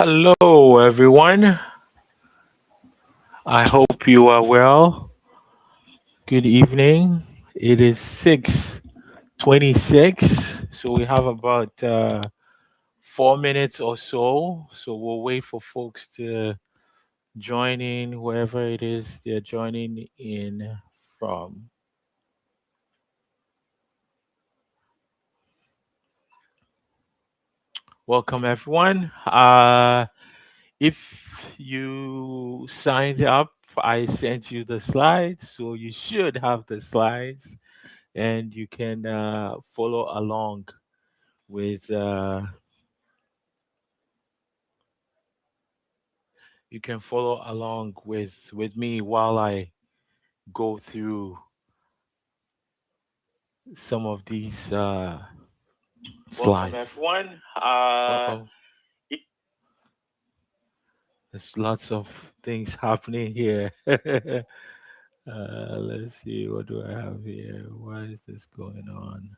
Hello, everyone. I hope you are well. Good evening. It is 6:26, so we have about 4 minutes or so. So we'll wait for folks to join in wherever it is they're joining in from. Welcome, everyone. If you signed up, I sent you the slides, so you should have the slides and you can follow along with with me while I go through some of these Welcome, slides. everyone. Uh-oh. There's lots of things happening here. Let's see, what do I have here? Why is this going on?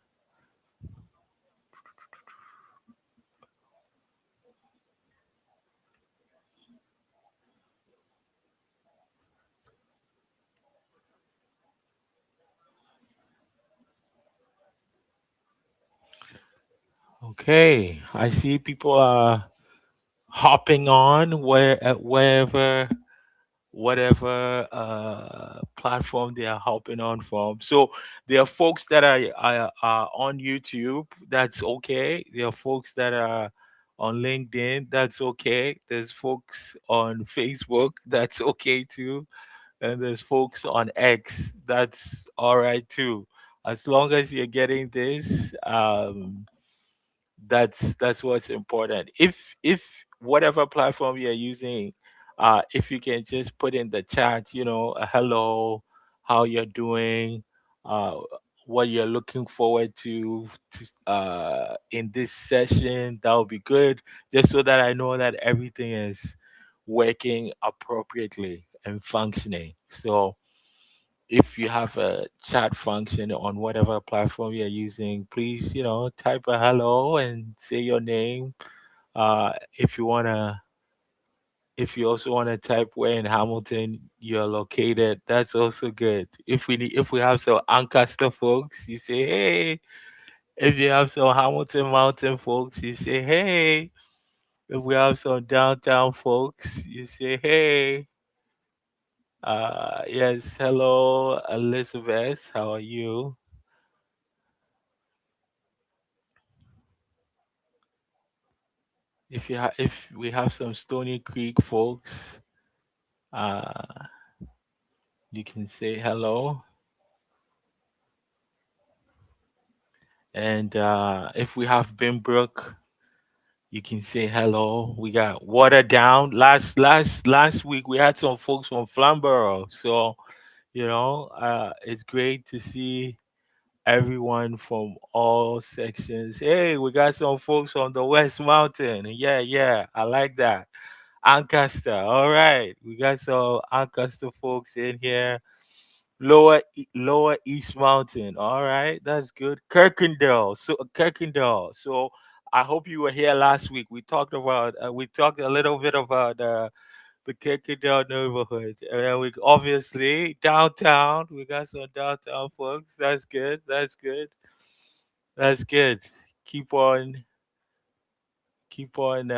Okay, I see people are hopping on wherever whatever platform they are hopping on from. So there are folks that are on YouTube. That's okay. There are folks that are on LinkedIn. That's okay. There's folks on Facebook. That's okay too. And there's folks on X. That's all right too. As long as you're getting this, that's what's important. If whatever platform you're using, if you can just put in the chat, a hello, how you're doing, uh what you're looking forward to in this session, that would be good, just so that I know that everything is working appropriately and functioning. So if you have a chat function on whatever platform you're using, please, type a hello and say your name. If you wanna, if you also wanna type where in Hamilton you're located, that's also good. If we have some Ancaster folks, you say hey. If you have some Hamilton Mountain folks, you say hey. If we have some downtown folks, you say hey. Yes, hello, Elizabeth. How are you? If we have some Stony Creek folks, uh, you can say hello. And if we have Bimbrook, you can say hello. We got Water Down. Last week we had some folks from Flamborough, so it's great to see everyone from all sections. Hey, we got some folks from the West Mountain. Yeah, yeah, I like that. Ancaster. All right. We got some Ancaster folks in here. Lower East Mountain. All right. That's good. Kirkendall. So Kirkendall. So I hope you were here last week. We talked a little bit about the Kirkendall neighborhood. And then we obviously downtown. We got some downtown folks. That's good. That's good. That's good. Keep on keep on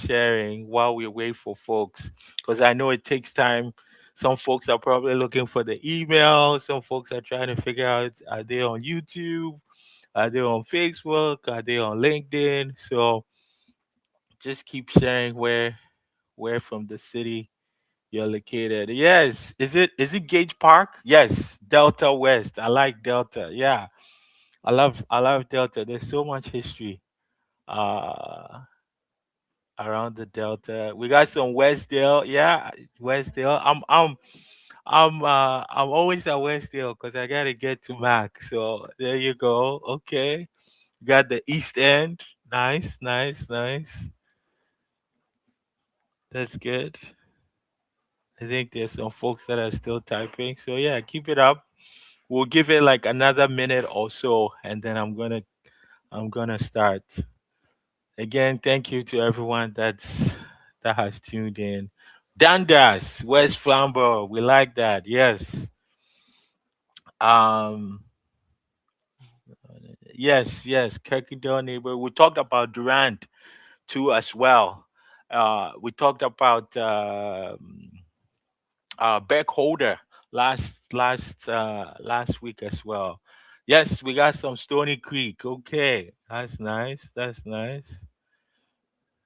sharing while we wait for folks, because I know it takes time. Some folks are probably looking for the email. Some folks are trying to figure out, are they on YouTube, are they on Facebook, are they on LinkedIn. So just keep sharing where from the city you're located. Yes, is it Gage Park? Yes, Delta West. I like Delta. Yeah, I love Delta. There's so much history uh around the Delta. We got some Westdale. Yeah, Westdale. I'm always at Westdale because I gotta get to Mac. So there you go. Okay. Got the East End. Nice, nice, nice. That's good. I think there's some folks that are still typing. So yeah, keep it up. We'll give it like another minute or so, and then I'm gonna start. Again, thank you to everyone that has tuned in. Dundas, West Flambeau, we like that. Yes. Um. Yes. Kirkendall neighbor. We talked about Durant too as well. We talked about Beck Holder last week as well. Yes, we got some Stony Creek. Okay, that's nice. That's nice.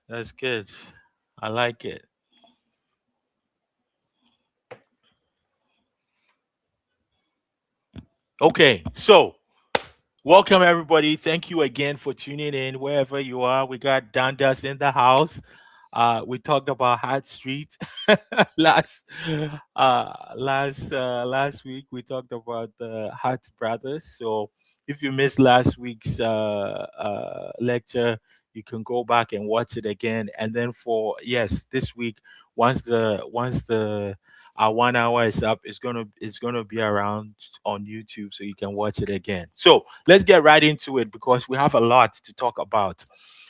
That's good. I like it. Okay, so welcome everybody. Thank you again for tuning in wherever you are. We got Dundas in the house. We talked about Hart Street last last week. We talked about the Hart brothers. So if you missed last week's lecture, you can go back and watch it again. And then for yes, this week, once the 1 hour is up, it's gonna be around on YouTube, so you can watch it again. So let's get right into it because we have a lot to talk about.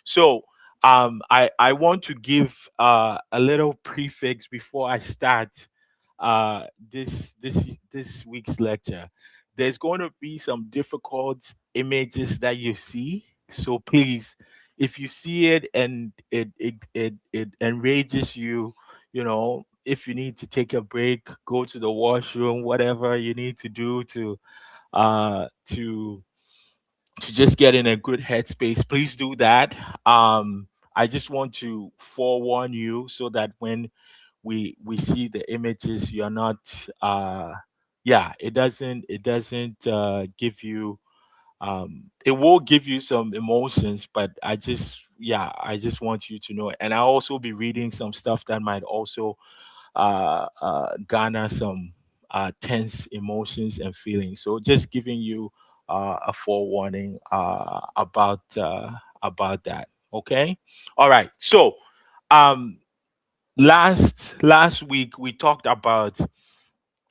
So I want to give a little prefix before I start this week's lecture. There's going to be some difficult images that you see, so please, if you see it and it enrages you, if you need to take a break, go to the washroom, whatever you need to do uh to to just get in a good headspace, please do that. I just want to forewarn you so that when we see the images, you're not yeah, it doesn't give you it will give you some emotions, but I just want you to know. And I'll also be reading some stuff that might also garner some tense emotions and feelings. So just giving you a forewarning about that. Okay. All right. So um, last week we talked about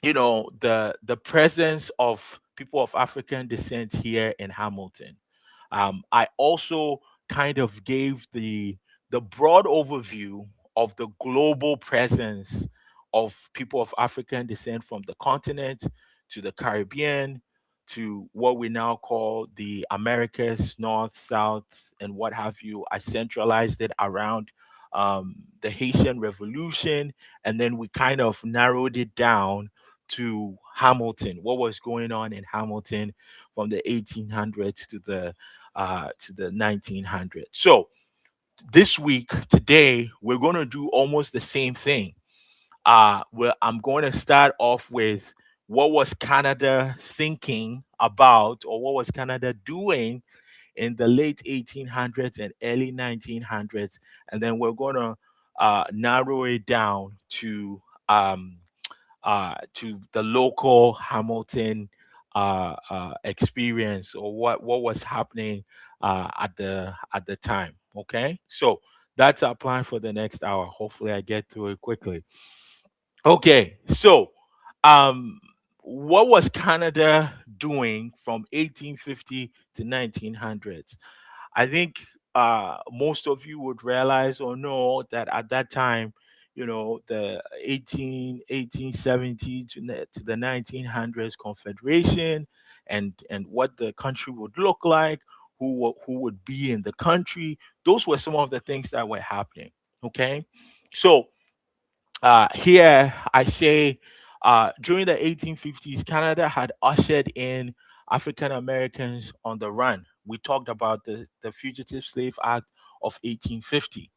the presence of people of African descent here in Hamilton. I also kind of gave the broad overview of the global presence of people of African descent from the continent to the Caribbean to what we now call the Americas, North, South, and what have you. I centralized it around the Haitian Revolution, and then we kind of narrowed it down to Hamilton, what was going on in Hamilton from the 1800s to the 1900s. So this week, today, we're going to do almost the same thing. Where I'm going to start off with what was Canada thinking about, or what was Canada doing in the late 1800s and early 1900s, and then we're going to narrow it down to the local Hamilton experience, or what was happening at the time. Okay, so that's our plan for the next hour. Hopefully, I get through it quickly. Okay, so um, what was Canada doing from 1850 to 1900s? I think most of you would realize or know that at that time, the 1870 to the 1900s Confederation, and what the country would look like, who would be in the country. Those were some of the things that were happening. Okay, so here I say during the 1850s, Canada had ushered in African Americans on the run. We talked about the Fugitive Slave Act of 1850.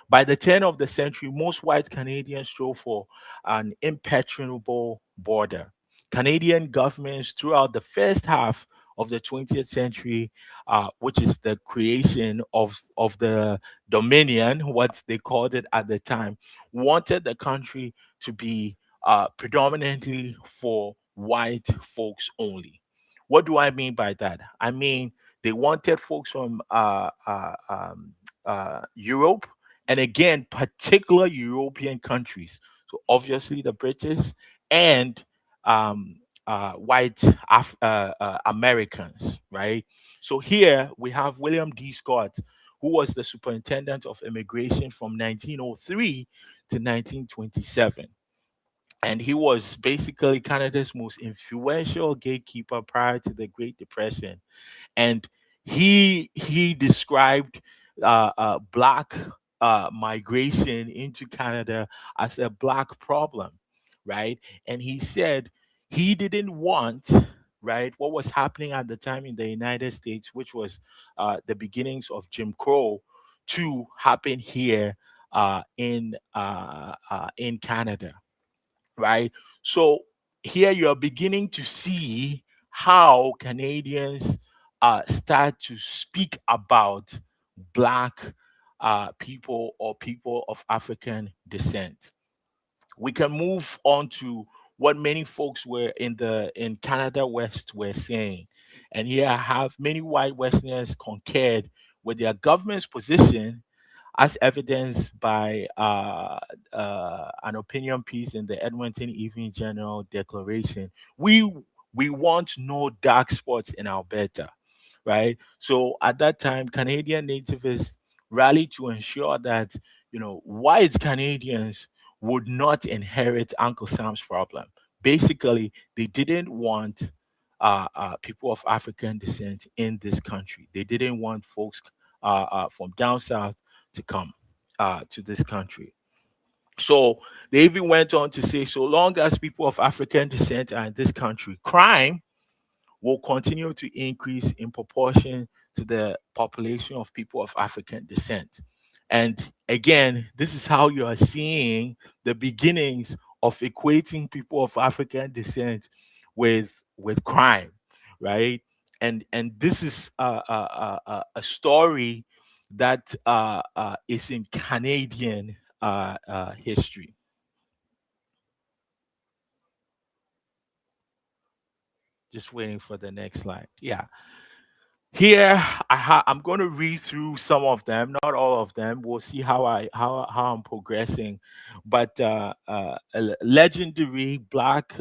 By the turn of the century, most white Canadians strove for an impenetrable border. Canadian governments throughout the first half of the 20th century, which is the creation of the Dominion, what they called it at the time, wanted the country to be predominantly for white folks only. What do I mean by that? I mean, they wanted folks from Europe, and again, particular European countries. So obviously the British and um, white Americans, right? So here we have William D. Scott, who was the superintendent of immigration from 1903 to 1927. And he was basically Canada's most influential gatekeeper prior to the Great Depression. And he described black migration into Canada as a black problem, right? And he said he didn't want, right, what was happening at the time in the United States, which was the beginnings of Jim Crow, to happen here in Canada, right? So here you are beginning to see how Canadians start to speak about Black people or people of African descent. We can move on to what many folks were in Canada West were saying. And here I have many white Westerners concurred with their government's position as evidenced by an opinion piece in the Edmonton Evening Journal declaration. We want no dark spots in Alberta, right? So at that time, Canadian nativists rallied to ensure that white Canadians would not inherit Uncle Sam's problem. Basically, they didn't want people of African descent in this country. They didn't want folks from down south to come to this country. So they even went on to say, so long as people of African descent are in this country, crime will continue to increase in proportion to the population of people of African descent. And again, this is how you are seeing the beginnings of equating people of African descent with crime, right? And this is a story that is in Canadian history. Just waiting for the next slide. Yeah. Here, I'm going to read through some of them, not all of them. We'll see how I'm progressing. But a legendary Black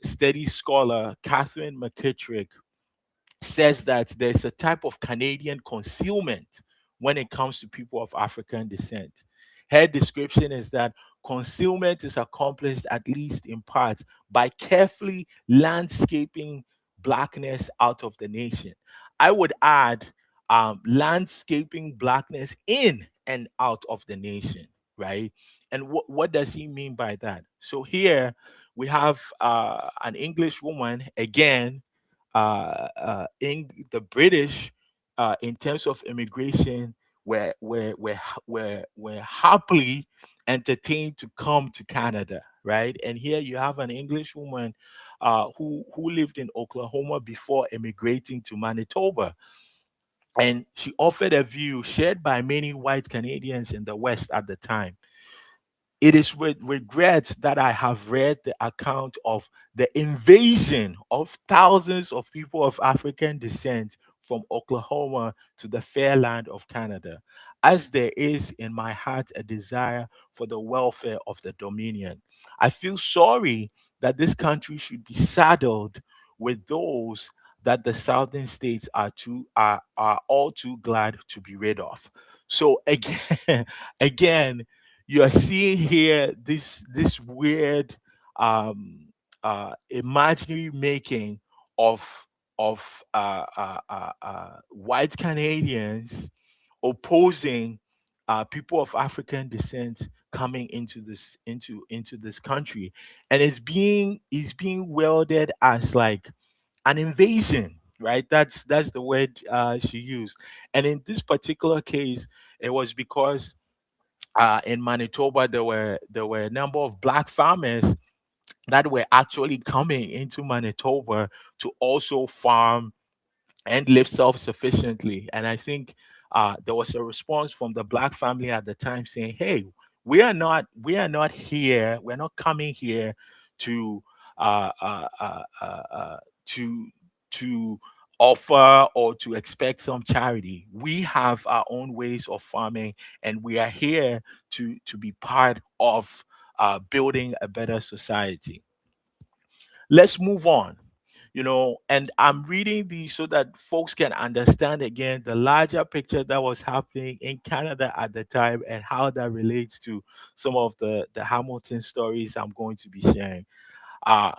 study scholar, Catherine McKittrick, says that there's a type of Canadian concealment when it comes to people of African descent. Her description is that concealment is accomplished, at least in part, by carefully landscaping blackness out of the nation. I would add landscaping blackness in and out of the nation, right? And what does he mean by that? So here we have an English woman, again, in the British, in terms of immigration, were happily entertained to come to Canada, right? And here you have an English woman who lived in Oklahoma before immigrating to Manitoba. And she offered a view shared by many white Canadians in the West at the time. It is with regret that I have read the account of the invasion of thousands of people of African descent from Oklahoma to the fair land of Canada, as there is in my heart a desire for the welfare of the Dominion. I feel sorry that this country should be saddled with those that the southern states are all too glad to be rid of. So again, again, you are seeing here this weird imaginary making of white Canadians opposing people of African descent coming into this country, and it's being wielded as like an invasion, right? That's the word she used. And in this particular case, it was because in Manitoba, there were a number of black farmers that were actually coming into Manitoba to also farm and live self-sufficiently. And I think there was a response from the black family at the time saying, "Hey, we are not here. We're not coming here to uh, uh, uh, uh, uh, to to offer or to expect some charity. We have our own ways of farming, and we are here to be part of building a better society." Let's move on. And I'm reading these so that folks can understand again the larger picture that was happening in Canada at the time and how that relates to some of the Hamilton stories I'm going to be sharing. uh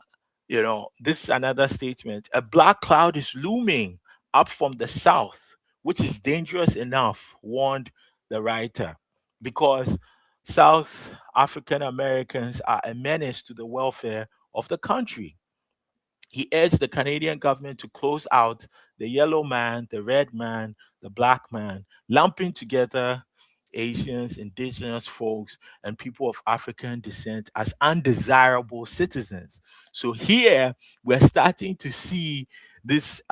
this is another statement: a black cloud is looming up from the south, which is dangerous enough, warned the writer, because South African Americans are a menace to the welfare of the country. He urged the Canadian government to close out the yellow man, the red man, the black man, lumping together Asians, indigenous folks, and people of African descent as undesirable citizens. So here we're starting to see this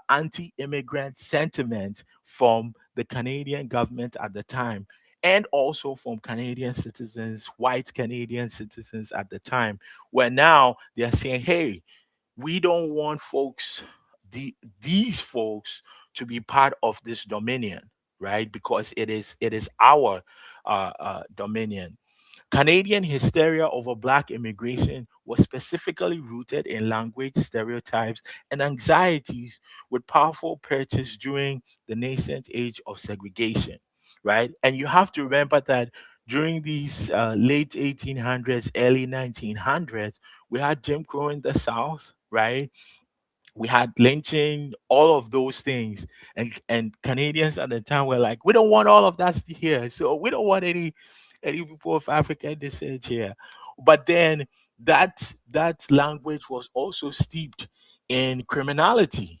anti immigrant sentiment from the Canadian government at the time. And also from Canadian citizens, white Canadian citizens at the time, where now they're saying, hey, we don't want these folks to be part of this dominion, right? Because it is our dominion. Canadian hysteria over black immigration was specifically rooted in language stereotypes and anxieties with powerful purchase during the nascent age of segregation, right? And you have to remember that during these late 1800s, early 1900s, we had Jim Crow in the South, right? We had lynching, all of those things, and Canadians at the time were like, we don't want all of that here, so we don't want any people of African descent here. But then that language was also steeped in criminality.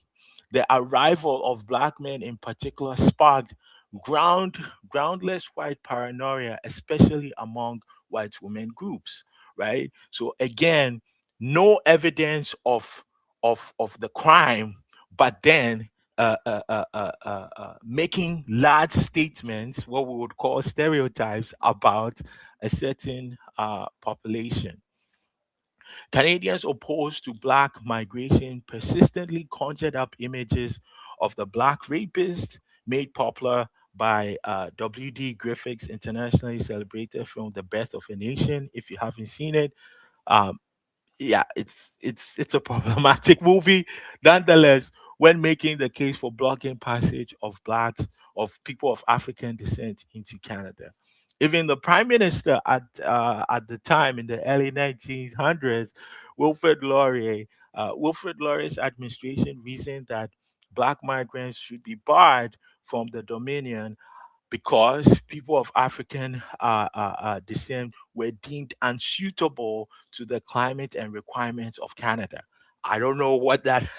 The arrival of black men, in particular, sparked groundless white paranoia, especially among white women groups. Right. So again, no evidence of the crime, but then making large statements, what we would call stereotypes, about a certain population. Canadians opposed to black migration persistently conjured up images of the black rapist, made popular by W.D. Griffith's internationally celebrated film The Birth of a Nation. If you haven't seen it, um, yeah, it's a problematic movie. Nonetheless, when making the case for blocking passage of people of African descent into Canada, even the prime minister at the time in the early 1900s, Wilfrid Laurier's administration reasoned that black migrants should be barred from the Dominion because people of African descent were deemed unsuitable to the climate and requirements of Canada. I don't know what that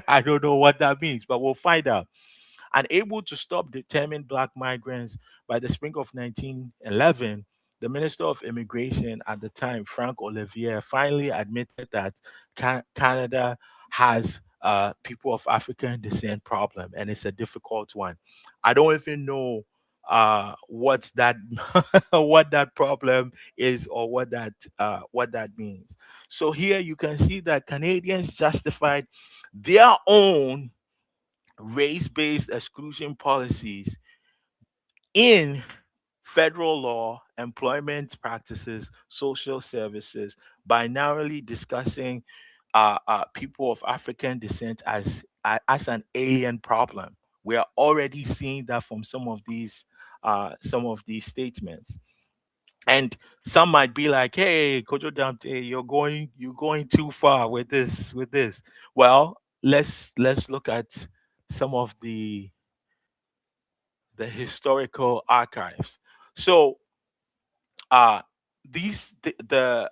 I don't know what that means, but we'll find out. Unable to stop determined black migrants, by the spring of 1911, the Minister of Immigration at the time, Frank Olivier, finally admitted that Canada has people of African descent problem, and it's a difficult one. I don't even know what's that what that problem is, or what that means. So here you can see that Canadians justified their own race-based exclusion policies in federal law, employment practices, social services, by narrowly discussing people of African descent as an alien problem. We are already seeing that from some of these statements. And some might be like, "Hey, Kojo Dante, you're going too far with this." Well, let's look at some of the historical archives. So uh these the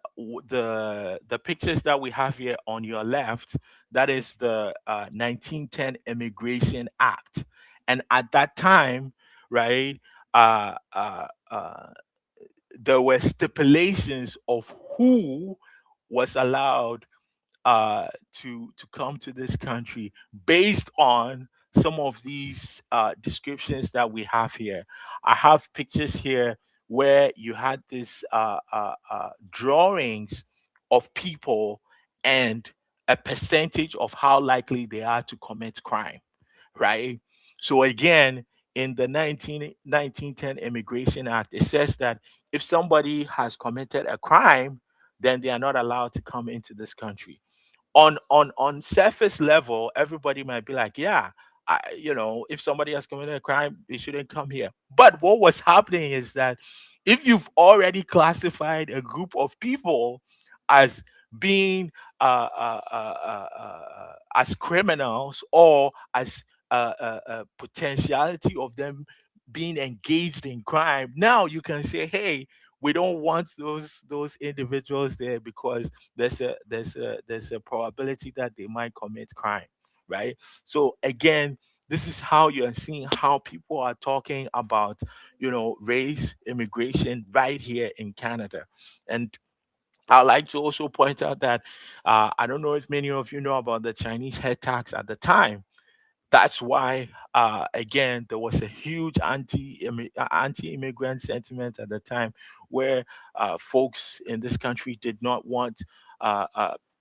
pictures that we have here on your left, that is the 1910 Immigration Act. And at that time, right, uh uh, uh there were stipulations of who was allowed to come to this country based on some of these descriptions that we have here. I have pictures here where you had this drawings of people and a percentage of how likely they are to commit crime, right? So again, in the 1910 Immigration Act, it says that if somebody has committed a crime, then they are not allowed to come into this country. On surface level, everybody might be like, yeah, if somebody has committed a crime, they shouldn't come here. But what was happening is that if you've already classified a group of people as being as criminals, or as potentiality of them being engaged in crime, now you can say, hey, we don't want those individuals there, because there's a probability that they might commit crime, right? So again, this is how you're seeing how people are talking about, race, immigration right here in Canada. And I'd like to also point out that I don't know if many of you know about the Chinese head tax at the time. That's why, again, there was a huge anti-immigrant sentiment at the time, where folks in this country did not want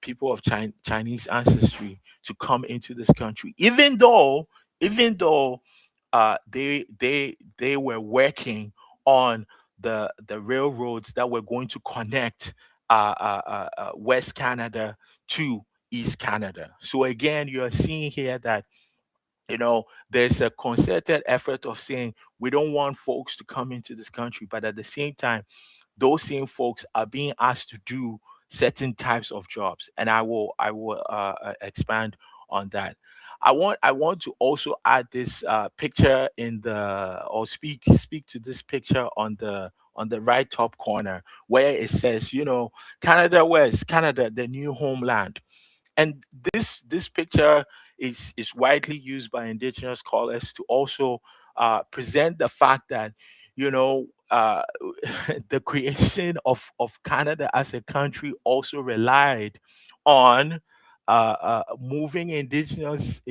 people of Chinese ancestry to come into this country, even though they were working on the railroads that were going to connect West Canada to East Canada. So again, you are seeing here that, there's a concerted effort of saying we don't want folks to come into this country, but at the same time, those same folks are being asked to do certain types of jobs, and I will expand on that. I want to also add this picture in the or speak to this picture on the right top corner, where it says, Canada West, Canada, the new homeland. And this picture is widely used by indigenous scholars to also present the fact that, the creation of Canada as a country also relied on moving indigenous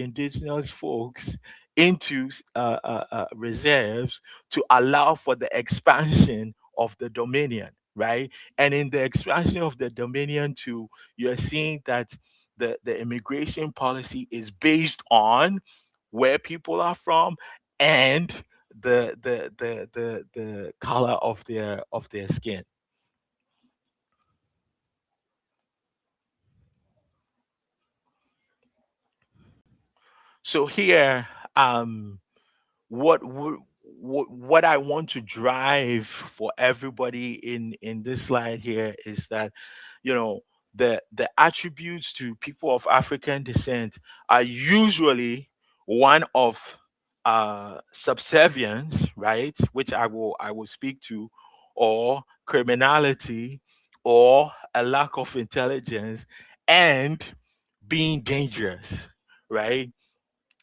folks into reserves to allow for the expansion of the dominion, right? And in the expansion of the dominion too, you're seeing that the immigration policy is based on where people are from, and the color of their skin. So here, what would what I want to drive for everybody in this slide here is that, you know the attributes to people of African descent are usually one of subservience, right, which I will speak to, or criminality, or a lack of intelligence, and being dangerous, right?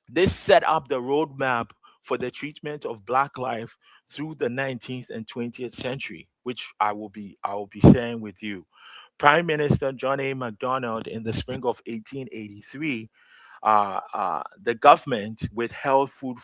This set up the roadmap for the treatment of Black life through the 19th and 20th century, which I will be sharing with you. Prime Minister John A. Macdonald, in the spring of 1883, the government withheld food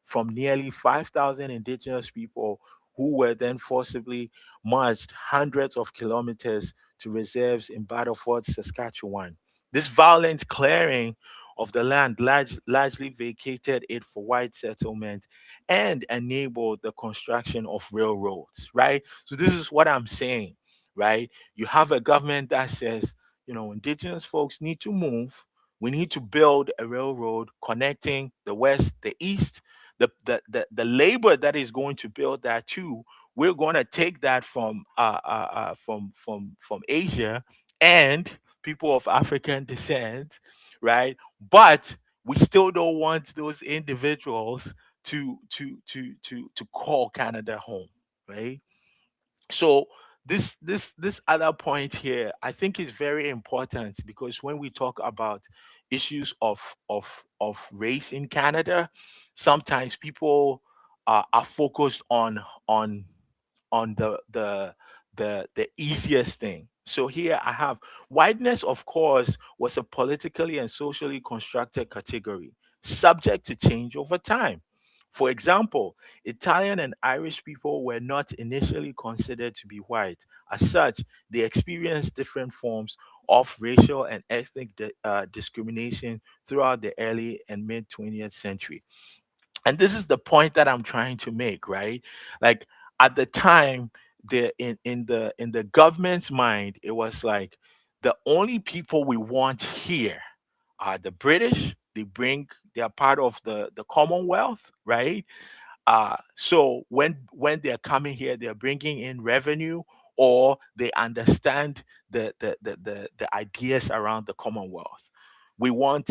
from nearly 5,000 indigenous people, who were then forcibly marched hundreds of kilometers to reserves in Battleford, Saskatchewan. This violent clearing of the land largely vacated it for white settlement and enabled the construction of railroads, right? So, this is what I'm saying, right? You have a government that says, indigenous folks need to move. We need to build a railroad connecting the west, the east. The labor that is going to build that too, we're going to take that from Asia and people of African descent, right? But we still don't want those individuals to call Canada home, right? So this other point here, I think, is very important, because when we talk about issues of race in Canada, sometimes people are focused on the easiest thing. So here I have whiteness, of course, was a politically and socially constructed category, subject to change over time. For example, Italian and Irish people were not initially considered to be white. As such, they experienced different forms of racial and ethnic discrimination throughout the early and mid 20th century. And this is the point that I'm trying to make, right? Like, at the time, in the government's mind, it was like the only people we want here are the British. They are part of the Commonwealth, right? So when they're coming here, they're bringing in revenue, or they understand the ideas around the Commonwealth. We want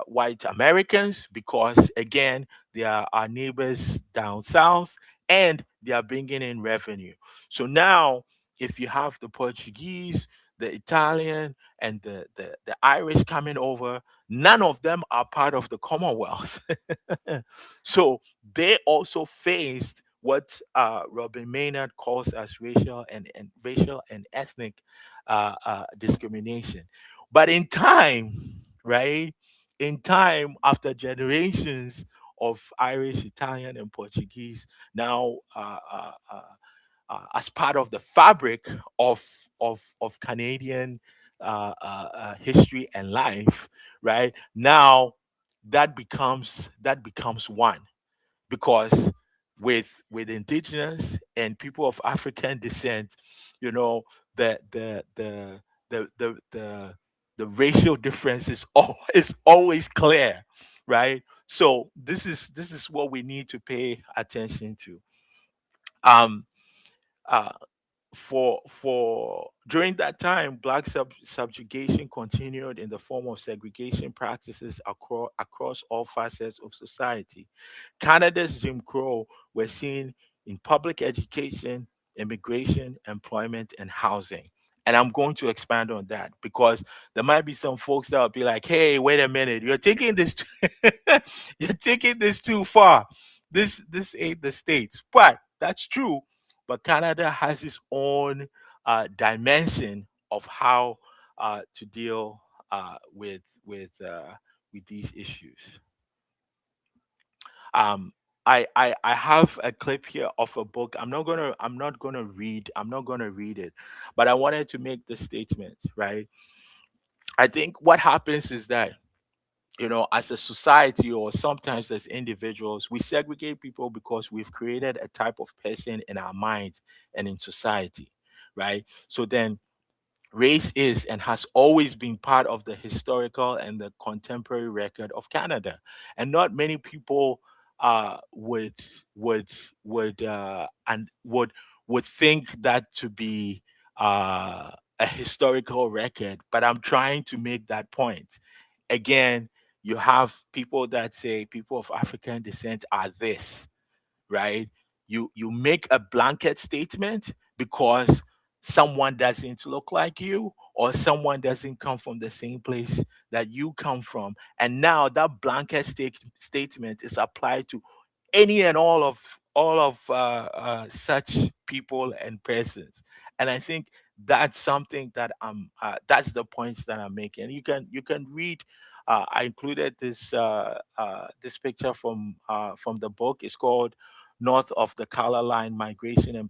white Americans because again they are our neighbors down south, and they are bringing in revenue. So now, if you have the Portuguese, the Italian, and the Irish coming over, none of them are part of the Commonwealth. So they also faced what Robin Maynard calls as racial and ethnic discrimination. But in time, right? In time, after generations of Irish, Italian, and Portuguese, now as part of the fabric of Canadian history and life, right? Now that becomes one, because with indigenous and people of African descent, you know, the the the the racial difference is always clear, right? So this is what we need to pay attention to. Um, uh, for during that time, black subjugation continued in the form of segregation practices across all facets of society. Canada's Jim Crow were seen in public education, immigration, employment, and housing. And I'm going to expand on that because there might be some folks that will be like, "Hey, wait a minute, you're taking this, you're taking this too far. This ain't the states." But that's true. But Canada has its own dimension of how to deal with these issues. Um, I have a clip here of a book. I'm not gonna read it, but I wanted to make this statement, right? I think what happens is that, as a society or sometimes as individuals, we segregate people because we've created a type of person in our minds and in society, right? So then race is and has always been part of the historical and the contemporary record of Canada, and not many people uh, would would would think that to be a historical record. But I'm trying to make that point. Again, you have people that say people of African descent are this, right? You make a blanket statement because someone doesn't look like you, or someone doesn't come from the same place that you come from, and now that blanket statement is applied to any and all of such people and persons. And I think that's something that that's the points that I'm making. You can read. I included this picture from the book. It's called "North of the Color Line: Migration and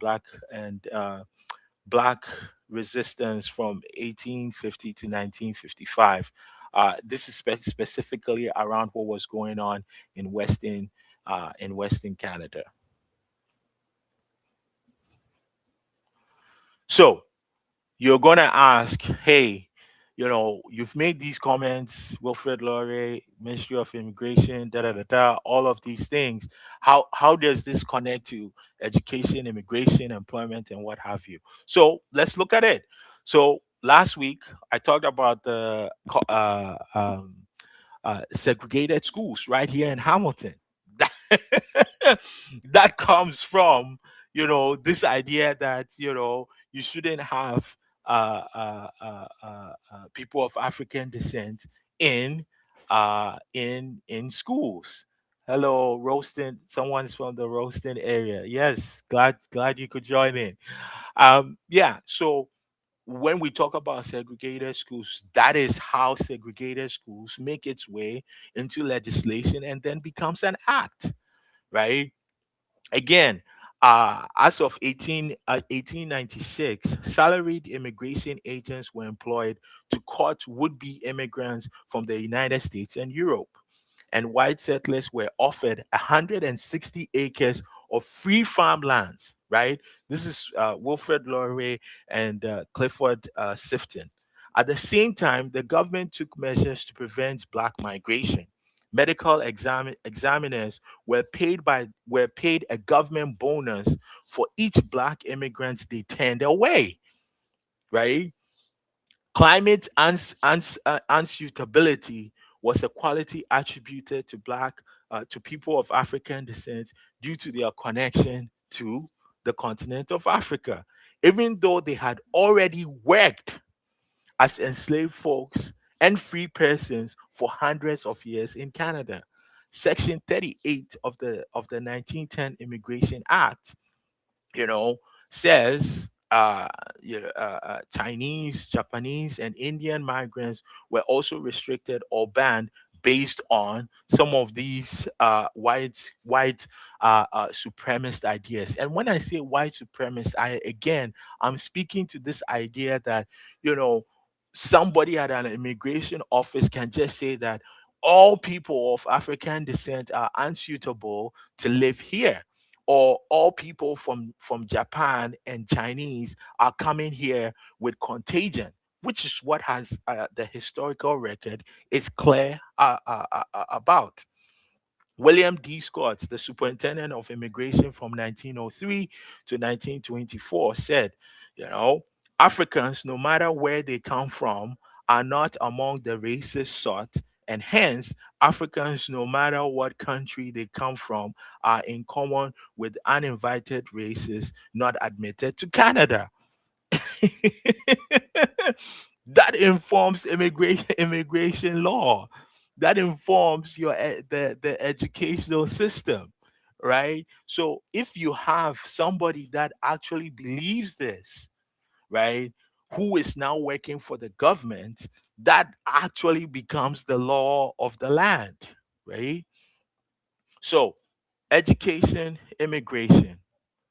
Black Resistance from 1850 to 1955." This is specifically around what was going on in Western Canada. So you're gonna ask, hey, you've made these comments, Wilfred Laurier, Ministry of Immigration, da da da da, all of these things. How does this connect to education, immigration, employment, and what have you? So let's look at it. So last week I talked about the segregated schools right here in Hamilton. That, that comes from this idea that you shouldn't have people of African descent in schools. Hello, Roasting. Someone's from the Roasting area. Yes, glad you could join in. Yeah. So when we talk about segregated schools, that is how segregated schools make its way into legislation and then becomes an act, right? Again, as of 1896, salaried immigration agents were employed to court would-be immigrants from the United States and Europe. And white settlers were offered 160 acres of free farmlands, right? This is Wilfred Laurier and Clifford Sifton. At the same time, the government took measures to prevent black migration. Medical examiners were paid a government bonus for each black immigrant they turned away. Right? Climate unsuitability was a quality attributed to to people of African descent due to their connection to the continent of Africa, even though they had already worked as enslaved folks and free persons for hundreds of years in Canada. Section 38 of the 1910 Immigration Act, you know, says Chinese, Japanese, and Indian migrants were also restricted or banned based on some of these white supremacist ideas. And when I say white supremacist, I'm speaking to this idea that you know somebody at an immigration office can just say that all people of African descent are unsuitable to live here, or all people from Japan and Chinese are coming here with contagion, which is what has the historical record is clear about. William D. Scott, the superintendent of immigration from 1903 to 1924, said, you know, Africans, no matter where they come from, are not among the races sought, and hence, Africans, no matter what country they come from, are in common with uninvited races not admitted to Canada. That informs immigration law. That informs the educational system, right? So if you have somebody that actually believes this, right, who is now working for the government, that actually becomes the law of the land, right? So education, immigration,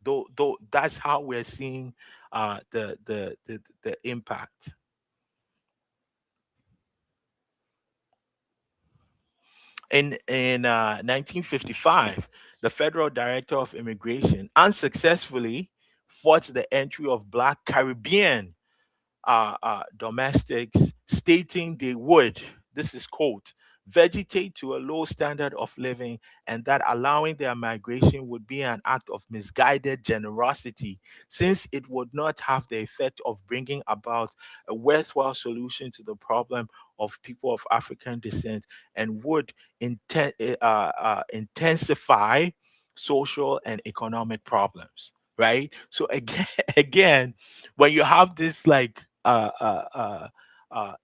though that's how we're seeing the impact. In 1955, the federal director of immigration unsuccessfully fought the entry of black Caribbean domestics, stating they would, this is quote, vegetate to a low standard of living, and that allowing their migration would be an act of misguided generosity, since it would not have the effect of bringing about a worthwhile solution to the problem of people of African descent, and would intensify social and economic problems. Right. So again, again, when you have this like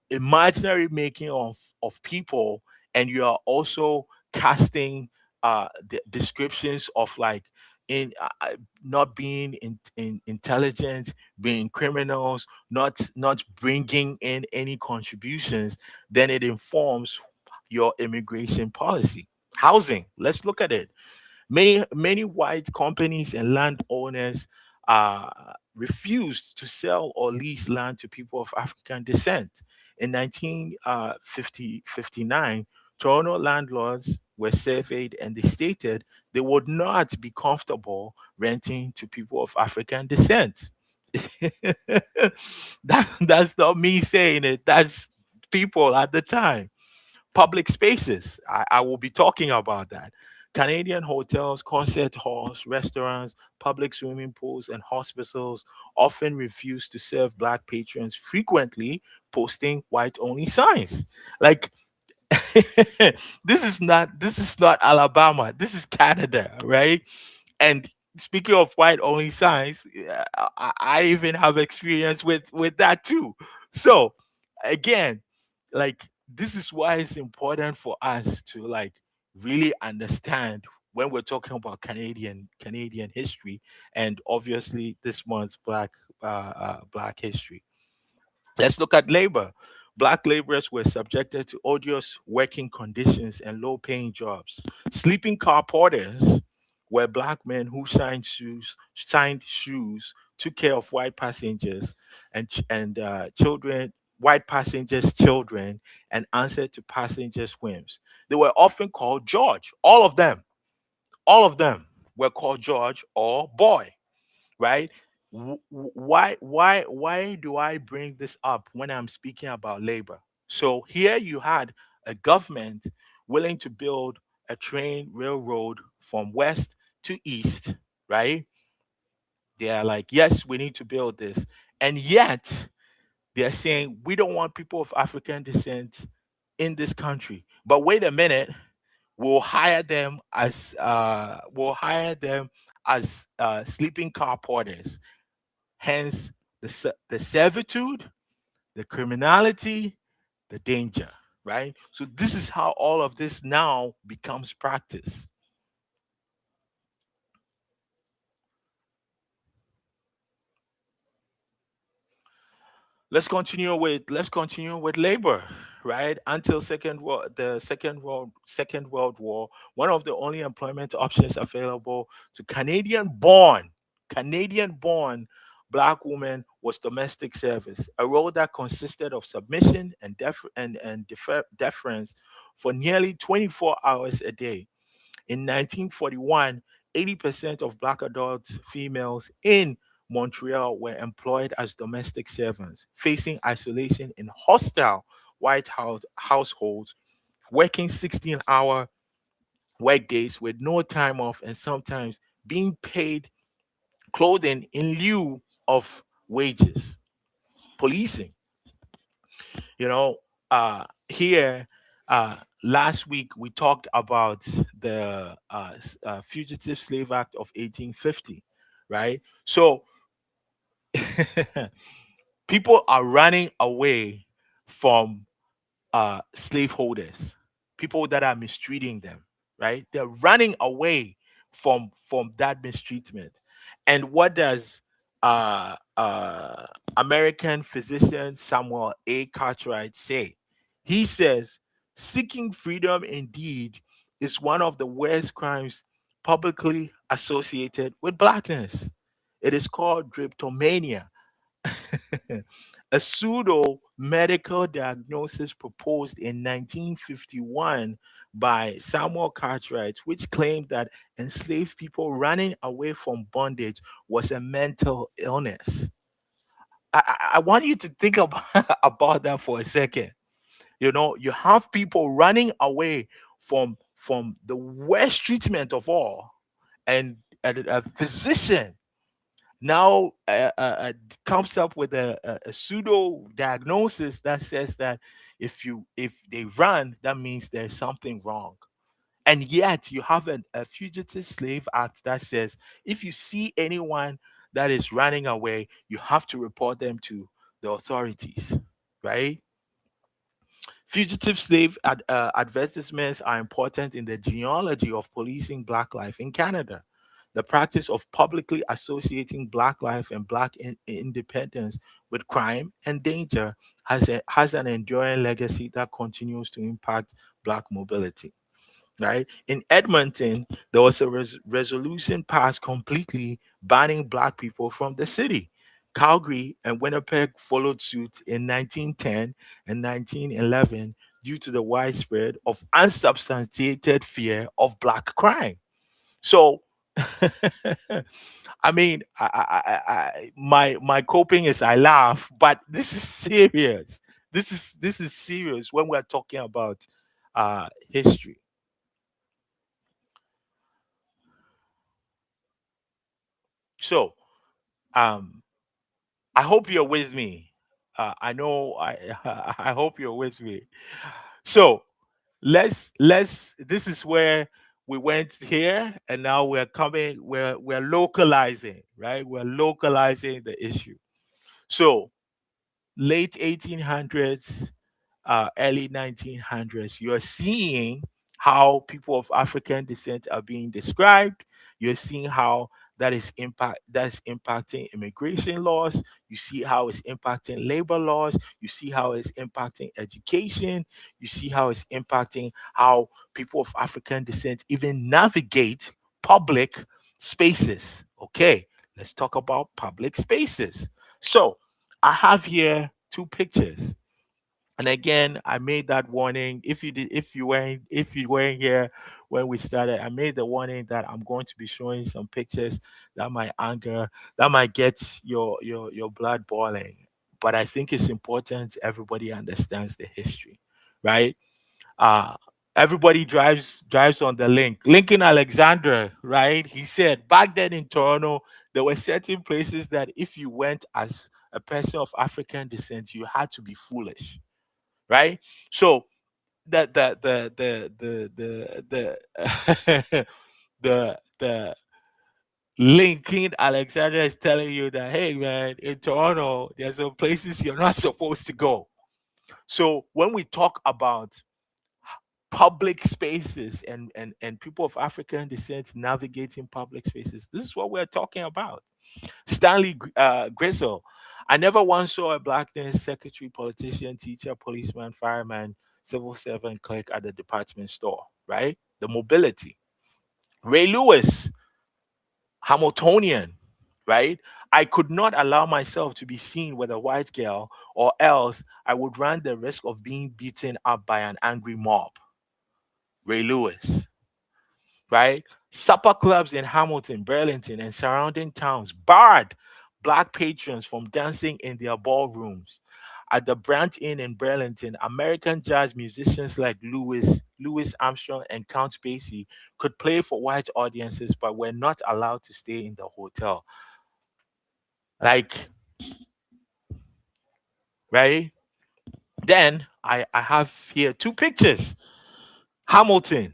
imaginary making of people, and you are also casting the descriptions of like not being intelligent, being criminals, not bringing in any contributions, then it informs your immigration policy. Housing, let's look at it. Many white companies and landowners refused to sell or lease land to people of African descent. In 1959, Toronto landlords were surveyed, and they stated they would not be comfortable renting to people of African descent. That's not me saying it, that's people at the time. Public spaces, I will be talking about that. Canadian hotels, concert halls, restaurants, public swimming pools, and hospitals often refuse to serve black patrons, frequently posting white only signs. Like this is not Alabama. This is Canada, right? And speaking of white only signs, yeah, I even have experience with that too. So again, like this is why it's important for us to like really understand when we're talking about Canadian history, and obviously this month's Black history. Let's look at labor. Black laborers were subjected to odious working conditions and low paying jobs. Sleeping car porters were black men who signed shoes, took care of white passengers and children, white passengers' children, and answered to passengers' whims. They were often called George. All of them were called George or boy, right? Why do I bring this up when I'm speaking about labor? So here you had a government willing to build a train railroad from west to east, right? They are like, yes, we need to build this. And yet they're saying we don't want people of African descent in this country. But wait a minute, we'll hire them as sleeping car porters. Hence the servitude, the criminality, the danger, right? So this is how all of this now becomes practice. Let's continue with labor, right? Until second world war, one of the only employment options available to Canadian born black women was domestic service, a role that consisted of submission and deference for nearly 24 hours a day. In 1941, 80% of black adult females in Montreal were employed as domestic servants, facing isolation in hostile white households, working 16-hour workdays with no time off, and sometimes being paid clothing in lieu of wages. Policing, you know, here last week we talked about the Fugitive Slave Act of 1850, right? So people are running away from slaveholders, people that are mistreating them, right? They're running away from that mistreatment. And what does American physician Samuel A. Cartwright say? He says, seeking freedom indeed is one of the worst crimes publicly associated with blackness. It is called drapetomania, a pseudo medical diagnosis proposed in 1951 by Samuel Cartwright, which claimed that enslaved people running away from bondage was a mental illness. I want you to think about, about that for a second. You have people running away from the worst treatment of all, and a physician now comes up with a pseudo diagnosis that says that if they run, that means there's something wrong. And yet you have a fugitive slave act that says if you see anyone that is running away, you have to report them to the authorities, right? Fugitive slave advertisements are important in the genealogy of policing black life in Canada. The practice of publicly associating black life and black independence with crime and danger has an enduring legacy that continues to impact black mobility, right? In Edmonton, there was a resolution passed completely banning black people from the city. Calgary and Winnipeg followed suit in 1910 and 1911 due to the widespread of unsubstantiated fear of black crime. So, I mean, my coping is I laugh, but this is serious. This is serious when we're talking about history. So, um, I hope you're with me. I know I hope you're with me. So let's this is where we went here and now we're localizing, right? We're localizing the issue. So late 1800s, early 1900s, you're seeing how people of African descent are being described. You're seeing how that's impacting immigration laws. You see how it's impacting labor laws. You see how it's impacting education. You see how it's impacting how people of African descent even navigate public spaces. Okay, let's talk about public spaces. So I have here two pictures. And again, I made that warning. If you weren't here when we started, I made the warning that I'm going to be showing some pictures that might anger, that might get your blood boiling. But I think it's important everybody understands the history, right? uh Everybody drives on the Lincoln Alexander, right? He said back then in Toronto there were certain places that if you went as a person of African descent you had to be foolish, right? So the the Lincoln Alexander is telling you that, hey man, in Toronto there's some places you're not supposed to go. So when we talk about public spaces and people of African descent navigating public spaces, this is what we're talking about. Grizzle. I never once saw a black nurse, secretary, politician, teacher, policeman, fireman, civil servant, clerk at the department store, right? The mobility. Ray Lewis, Hamiltonian, right? I could not allow myself to be seen with a white girl, or else I would run the risk of being beaten up by an angry mob. Ray Lewis, right? Supper clubs in Hamilton, Burlington, and surrounding towns barred black patrons from dancing in their ballrooms. At the Brant Inn in Burlington, American jazz musicians like Louis Armstrong, and Count Basie could play for white audiences, but were not allowed to stay in the hotel. Like, right? Then I have here two pictures. Hamilton,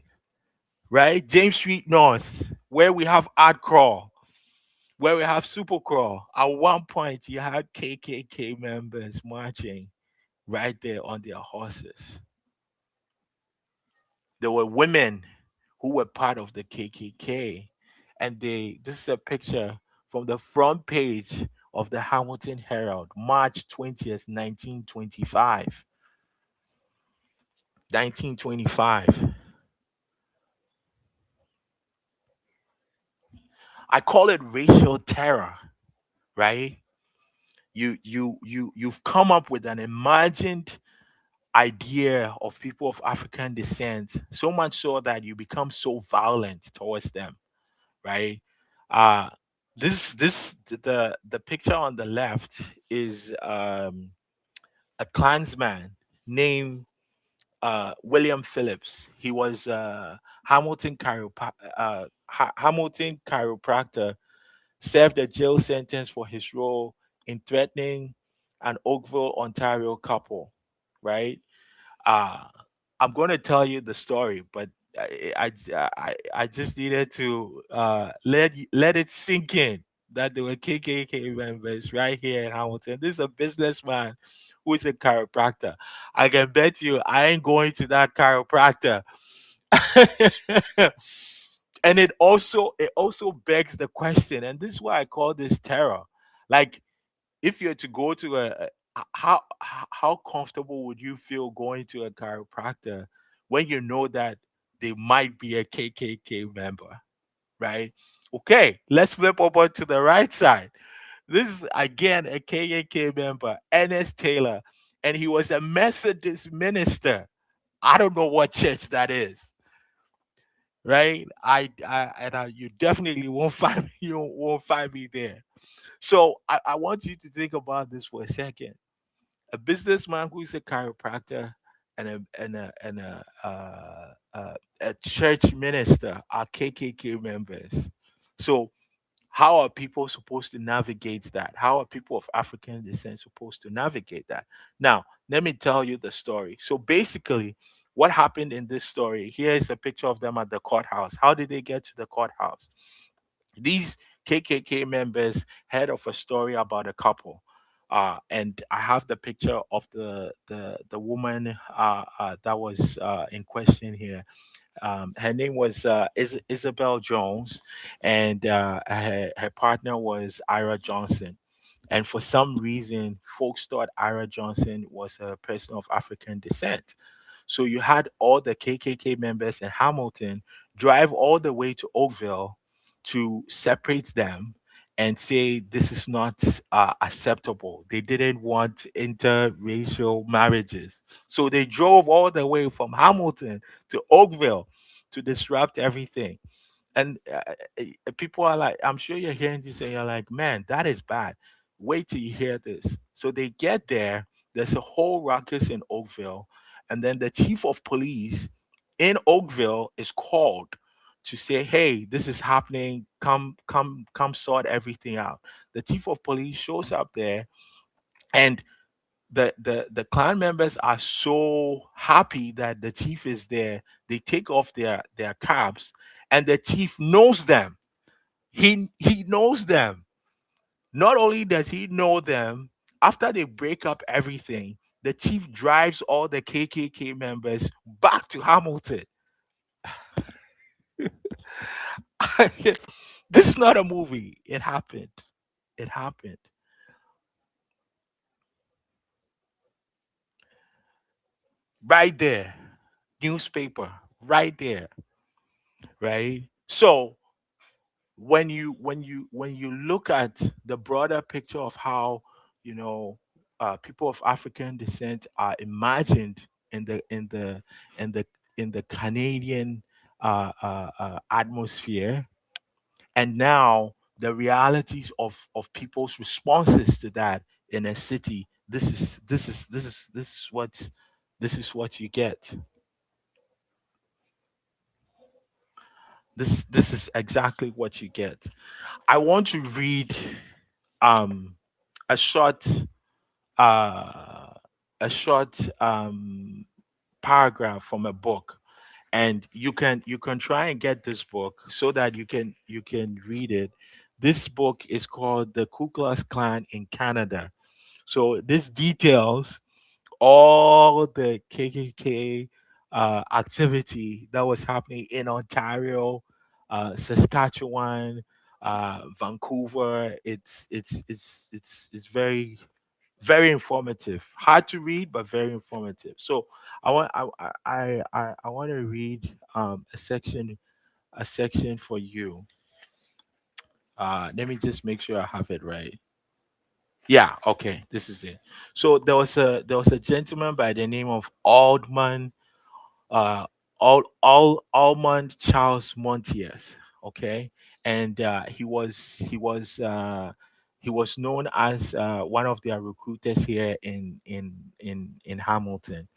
right? James Street North, where we have Art Crawl, where we have Supercrawl. At one point, you had KKK members marching right there on their horses. There were women who were part of the KKK, and this is a picture from the front page of the Hamilton Herald, March 20th, 1925. 1925. I call it racial terror, right? You've come up with an imagined idea of people of African descent, so much so that you become so violent towards them, right? Uh the picture on the left is a Klansman named William Phillips. He was Hamilton chiropractor, served a jail sentence for his role in threatening an Oakville, Ontario couple, right? uh I'm going to tell you the story, but I just needed to let it sink in that there were KKK members right here in Hamilton. This is a businessman who is a chiropractor. I can bet you I ain't going to that chiropractor. And it also begs the question, and this is why I call this terror. Like, if you're to go to how comfortable would you feel going to a chiropractor when you know that they might be a KKK member, right? Okay, let's flip over to the right side. This is again a KKK member, Ernest Taylor, and he was a Methodist minister. I don't know what church that is, right? You definitely won't find me, you won't find me there. So I want you to think about this for a second. A businessman who is a chiropractor and a church minister are KKK members. So how are people supposed to navigate that? How are people of African descent supposed to navigate that? Now, let me tell you the story. So basically, what happened in this story? Here is a picture of them at the courthouse. How did they get to the courthouse? These KKK members heard of a story about a couple. And I have the picture of the woman that was in question here. Her name was Isabel Jones, and her partner was Ira Johnson. And for some reason, folks thought Ira Johnson was a person of African descent. So you had all the KKK members in Hamilton drive all the way to Oakville to separate them and say this is not acceptable. They didn't want interracial marriages. So they drove all the way from Hamilton to Oakville to disrupt everything. And people are like, I'm sure you're hearing this and you're like, man, that is bad. Wait till you hear this. So they get there, there's a whole ruckus in Oakville, and then the chief of police in Oakville is called to say, hey, this is happening. Come sort everything out. The chief of police shows up there, and the clan members are so happy that the chief is there. They take off their caps, and the chief knows them. He knows them. Not only does he know them, after they break up everything, the chief drives all the KKK members back to Hamilton. This is not a movie. It happened. It happened right there. Newspaper right there, right? So when you look at the broader picture of how, you know, people of African descent are imagined in the in the Canadian atmosphere, and now the realities of people's responses to that in a city, this is what you get. This is exactly what you get. I want to read um a short uh a short paragraph from a book, and you can try and get this book so that you can read it. This book is called The Ku Klux Klan in Canada. So this details all the KKK activity that was happening in Ontario, Saskatchewan, Vancouver. It's very informative. Hard to read, but very informative. So I want to read a section for you. Let me just make sure I have it right. Yeah, okay, this is it. So there was a gentleman by the name of Aldman, uh Almond Charles Montieth, okay? And he was known as one of their recruiters here in Hamilton.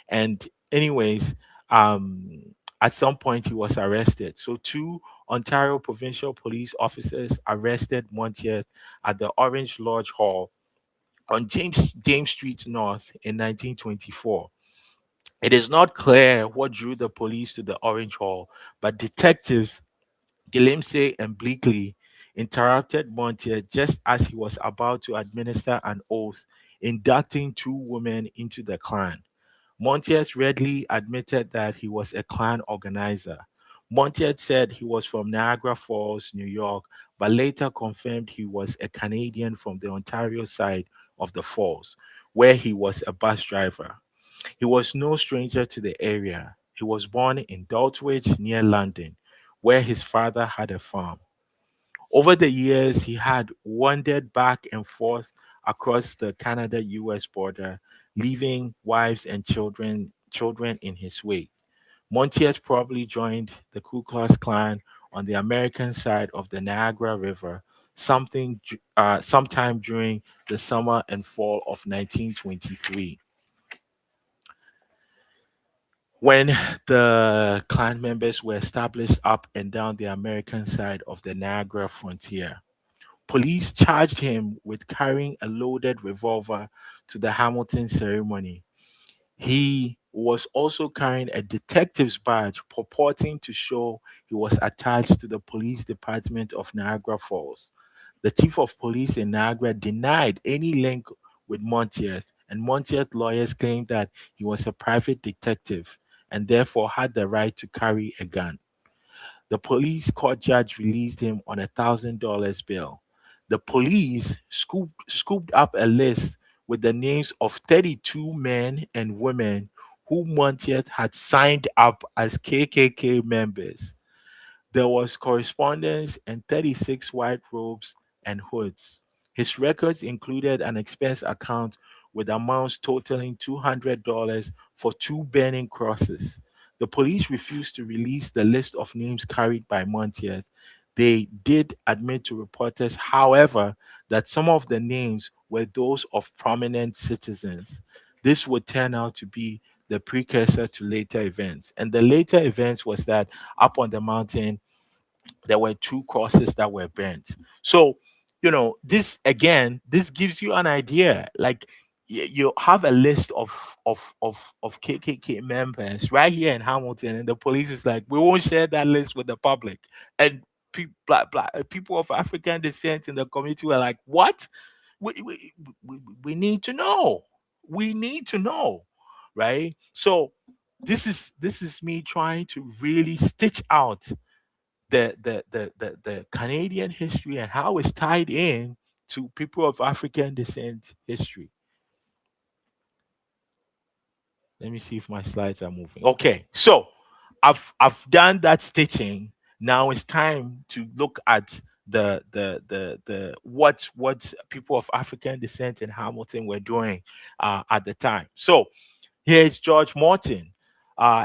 And anyways, at some point he was arrested. So two Ontario provincial police officers arrested Montieth at the Orange Lodge Hall on James Street North in 1924. It is not clear what drew the police to the Orange Hall, but detectives Gilimsey and Bleakley interrupted Montier just as he was about to administer an oath inducting two women into the Klan. Montier readily admitted that he was a Klan organizer. Montier said he was from Niagara Falls, New York, but later confirmed he was a Canadian from the Ontario side of the Falls, where he was a bus driver. He was no stranger to the area. He was born in Daltwich near London, where his father had a farm. Over the years, he had wandered back and forth across the Canada US border, leaving wives and children in his wake. Montieth probably joined the Ku Klux Klan on the American side of the Niagara River sometime during the summer and fall of 1923. When the Klan members were established up and down the American side of the Niagara frontier, police charged him with carrying a loaded revolver to the Hamilton ceremony. He was also carrying a detective's badge purporting to show he was attached to the police department of Niagara Falls. The chief of police in Niagara denied any link with Montieth, and Montieth lawyers claimed that he was a private detective and therefore had the right to carry a gun. The police court judge released him on $1,000 bail. The police scooped up a list with the names of 32 men and women who Montieth had signed up as KKK members. There was correspondence and 36 white robes and hoods. His records included an expense account with amounts totaling $200 for two burning crosses. The police refused to release the list of names carried by Montieth. They did admit to reporters, however, that some of the names were those of prominent citizens. This would turn out to be the precursor to later events. And the later events was that up on the mountain, there were two crosses that were burnt. So, this again, this gives you an idea. Like, you have a list of KKK members right here in Hamilton, and the police is like, we won't share that list with the public. And people of African descent in the community were like, what? We need to know. We need to know, right? So this is me trying to really stitch out the Canadian history and how it's tied in to people of African descent history. Let me see if my slides are moving. Okay, so I've done that stitching. Now it's time to look at the what people of African descent in Hamilton were doing at the time. So here's George Morton.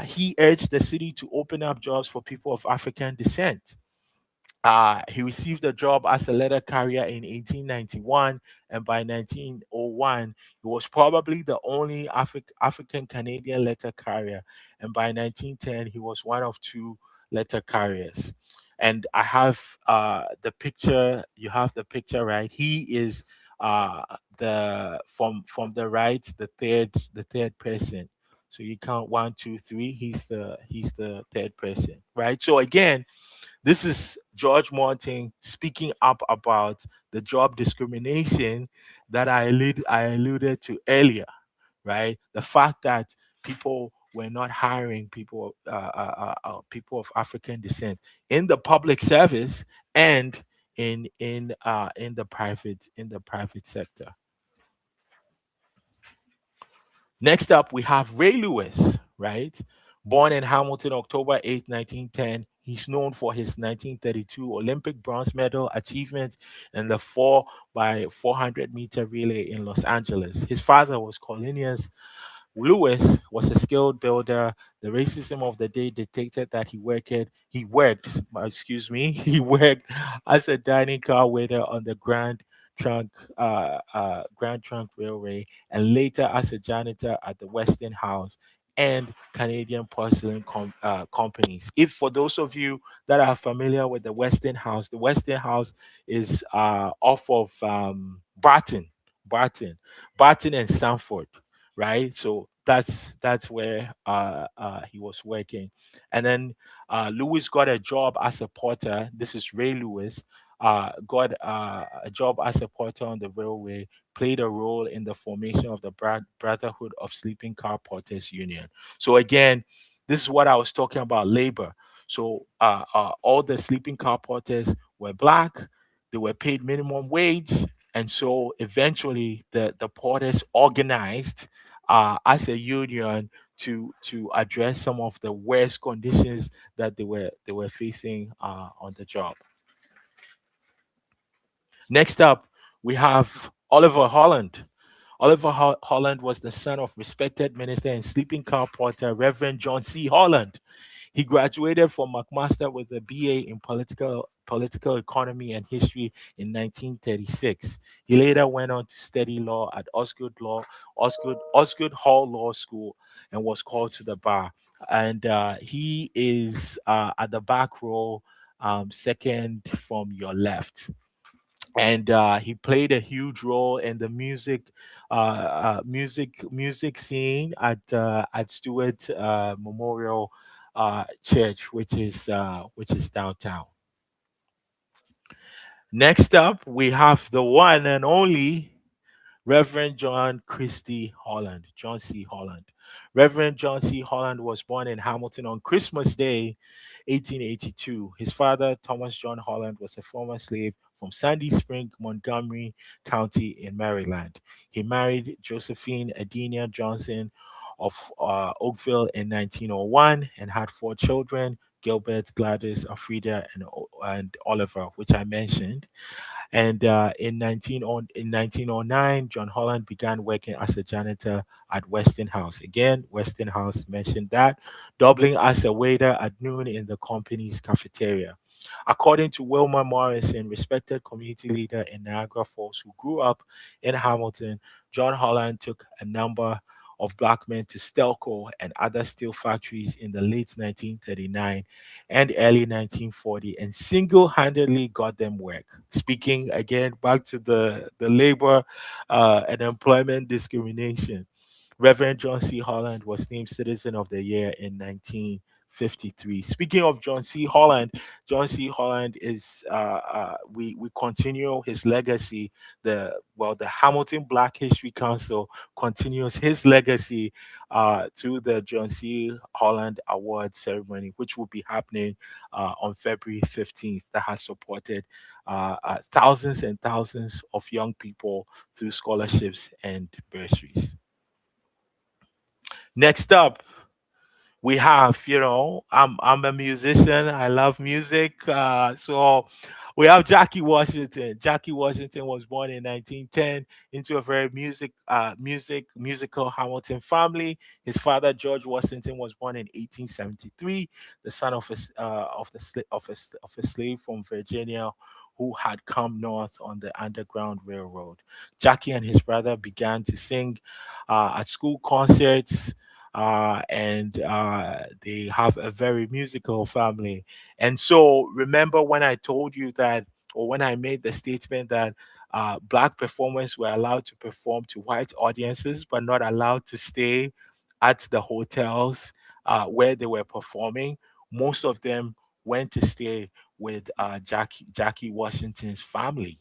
He urged the city to open up jobs for people of African descent. He received a job as a letter carrier in 1891, and by 1901, he was probably the only African Canadian letter carrier. And by 1910, he was one of two letter carriers. And I have the picture. You have the picture, right? He is the from the right, the third person. So you count one, two, three. He's the third person, right? So again, this is George Martin speaking up about the job discrimination that I alluded to earlier, right? The fact that people were not hiring people of African descent in the public service and in the private sector. Next up, we have Ray Lewis, right? Born in Hamilton, October 8th, 1910. He's known for his 1932 Olympic bronze medal achievement in the 4 by 400-meter relay in Los Angeles. His father was Cornelius Lewis was a skilled builder. The racism of the day dictated that he worked as a dining car waiter on the Grand Trunk Railway, and later as a janitor at the Westinghouse and Canadian Porcelain companies. If for those of you that are familiar with the Westinghouse is off of Barton, Barton and Sanford, right? So that's where he was working, and then Lewis got a job as a porter. This is Ray Lewis. Got a job as a porter on the railway. Played a role in the formation of the Brotherhood of Sleeping Car Porters Union. So again, this is what I was talking about, labor. So all the sleeping car porters were black. They were paid minimum wage, and so eventually the porters organized as a union to address some of the worst conditions that they were facing on the job. Next up, we have Oliver Holland. Oliver Holland was the son of respected minister and sleeping car porter Reverend John C. Holland. He graduated from McMaster with a BA in political economy and history in 1936. He later went on to study law at Osgood Hall Law School and was called to the bar. And he is at the back row, second from your left, and he played a huge role in the music scene at Stewart Memorial Church, which is downtown. Next up, we have the one and only Reverend John Christie Holland, John C. Holland. Reverend John C. Holland was born in Hamilton on Christmas Day, 1882. His father, Thomas John Holland, was a former slave from Sandy Spring, Montgomery County in Maryland. He married Josephine Adenia Johnson of Oakville in 1901 and had four children: Gilbert, Gladys, Alfreda, and Oliver, which I mentioned. And in 1909, John Holland began working as a janitor at Westinghouse. Again, Westinghouse mentioned that, doubling as a waiter at noon in the company's cafeteria. According to Wilma Morrison, respected community leader in Niagara Falls who grew up in Hamilton, John Holland took a number of black men to Stelco and other steel factories in the late 1939 and early 1940 and single-handedly got them work. Speaking again back to the labor and employment discrimination, Reverend John C. Holland was named Citizen of the Year in 1953. Speaking of John C. Holland, John C. Holland is we continue his legacy. The Hamilton Black History Council continues his legacy to the John C. Holland Award ceremony, which will be happening on February 15th. That has supported thousands and thousands of young people through scholarships and bursaries. Next up, we have, I'm a musician. I love music. So we have Jackie Washington. Jackie Washington was born in 1910 into a very musical Hamilton family. His father George Washington was born in 1873, the son of a slave from Virginia who had come north on the Underground Railroad. Jackie and his brother began to sing at school concerts, and they have a very musical family. And so, remember when I told you that, or when I made the statement that black performers were allowed to perform to white audiences, but not allowed to stay at the hotels where they were performing? Most of them went to stay with Jackie Washington's family.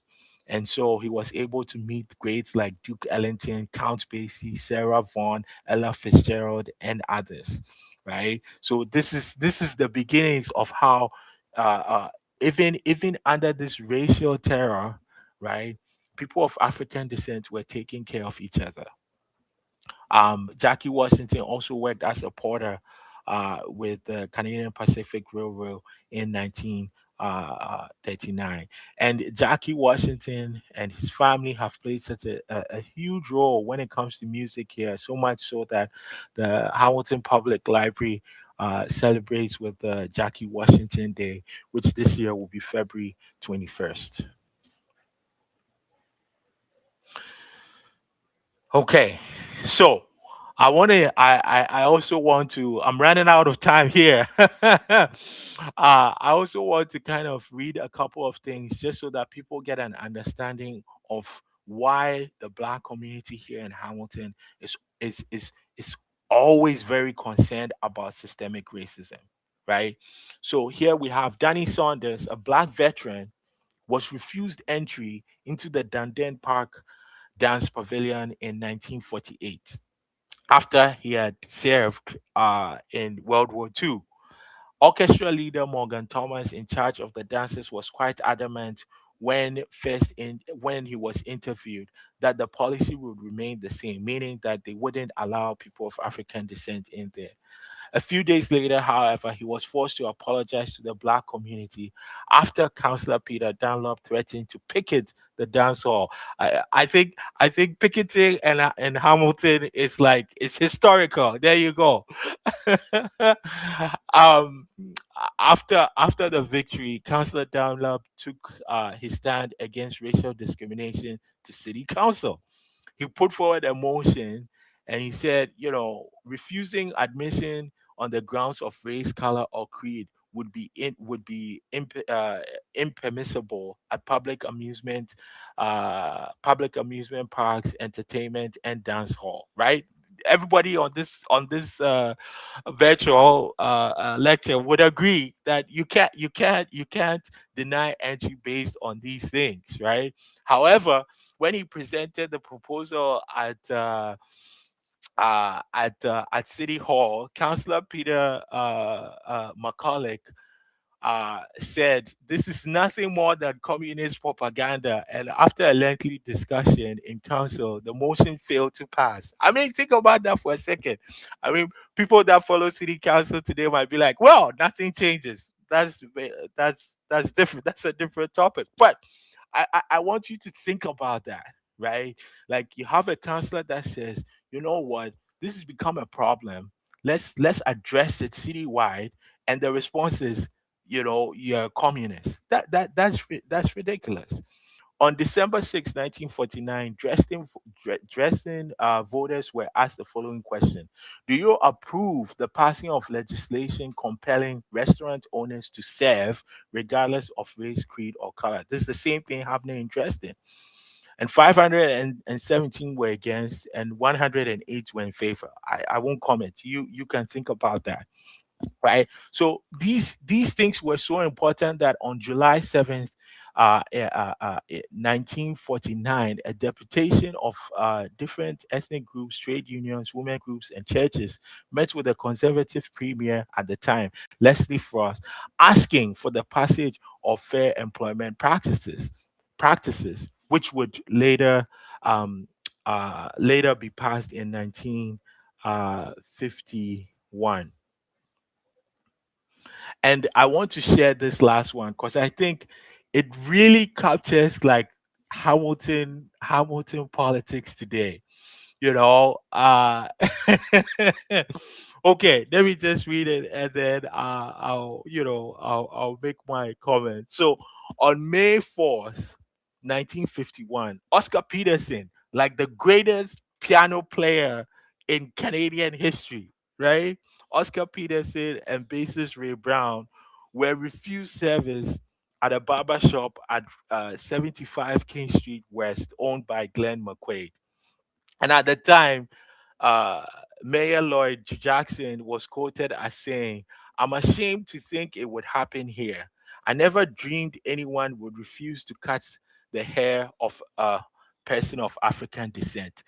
And so he was able to meet greats like Duke Ellington, Count Basie, Sarah Vaughan, Ella Fitzgerald, and others, right? So this is the beginnings of how, uh, uh, even under this racial terror, right, people of African descent were taking care of each other. Jackie Washington also worked as a porter with the Canadian Pacific Railroad in 1939. And Jackie Washington and his family have played such a huge role when it comes to music here, so much so that the Hamilton Public Library celebrates with the Jackie Washington Day, which this year will be February 21st. Okay, so I also want to. I'm running out of time here. I also want to kind of read a couple of things just so that people get an understanding of why the black community here in Hamilton is always very concerned about systemic racism, right? So here we have Danny Saunders, a black veteran, was refused entry into the Dundee Park Dance Pavilion in 1948 after he had served in World War II. Orchestra leader Morgan Thomas, in charge of the dances, was quite adamant when he was interviewed that the policy would remain the same, meaning that they wouldn't allow people of African descent in there. A few days later, however, he was forced to apologize to the black community after Councillor Peter Dunlop threatened to picket the dance hall. I think picketing and Hamilton is like it's historical. There you go. um, after the victory, Councillor Dunlop took his stand against racial discrimination to City Council. He put forward a motion and he said, refusing admission on the grounds of race, color, or creed would be impermissible at public amusement parks, entertainment, and dance hall. Right? Everybody on this virtual lecture would agree that you can't deny entry based on these things, right? However, when he presented the proposal at City Hall, Councillor Peter McCulloch said this is nothing more than communist propaganda. And after a lengthy discussion in council, the motion failed to pass. I mean, think about that for a second. I mean, people that follow city council today might be like, "Well, nothing changes." That's different. That's a different topic. But I want you to think about that, right? Like you have a counselor that says, you know what, this has become a problem. Let's address it citywide, and the response is, you're a communist. That's ridiculous. On December 6, 1949, Dresden voters were asked the following question: do you approve the passing of legislation compelling restaurant owners to serve regardless of race, creed, or color? This is the same thing happening in Dresden. And 517 were against, and 108 were in favor. I won't comment. You can think about that, right? So these things were so important that on July 7th, 1949, a deputation of different ethnic groups, trade unions, women groups, and churches met with the conservative premier at the time, Leslie Frost, asking for the passage of fair employment practices, which would later be passed in 1951. And I want to share this last one because I think it really captures like Hamilton politics today. you know uh okay, let me just read it, and then I'll make my comment. So on May 4th, 1951, Oscar Peterson, like the greatest piano player in Canadian history, right? Oscar Peterson and bassist Ray Brown were refused service at a barber shop at 75 King Street West, owned by Glenn McQuaid. And at the time, uh, Mayor Lloyd Jackson was quoted as saying, "I'm ashamed to think it would happen here. I never dreamed anyone would refuse to cut the hair of a person of African descent."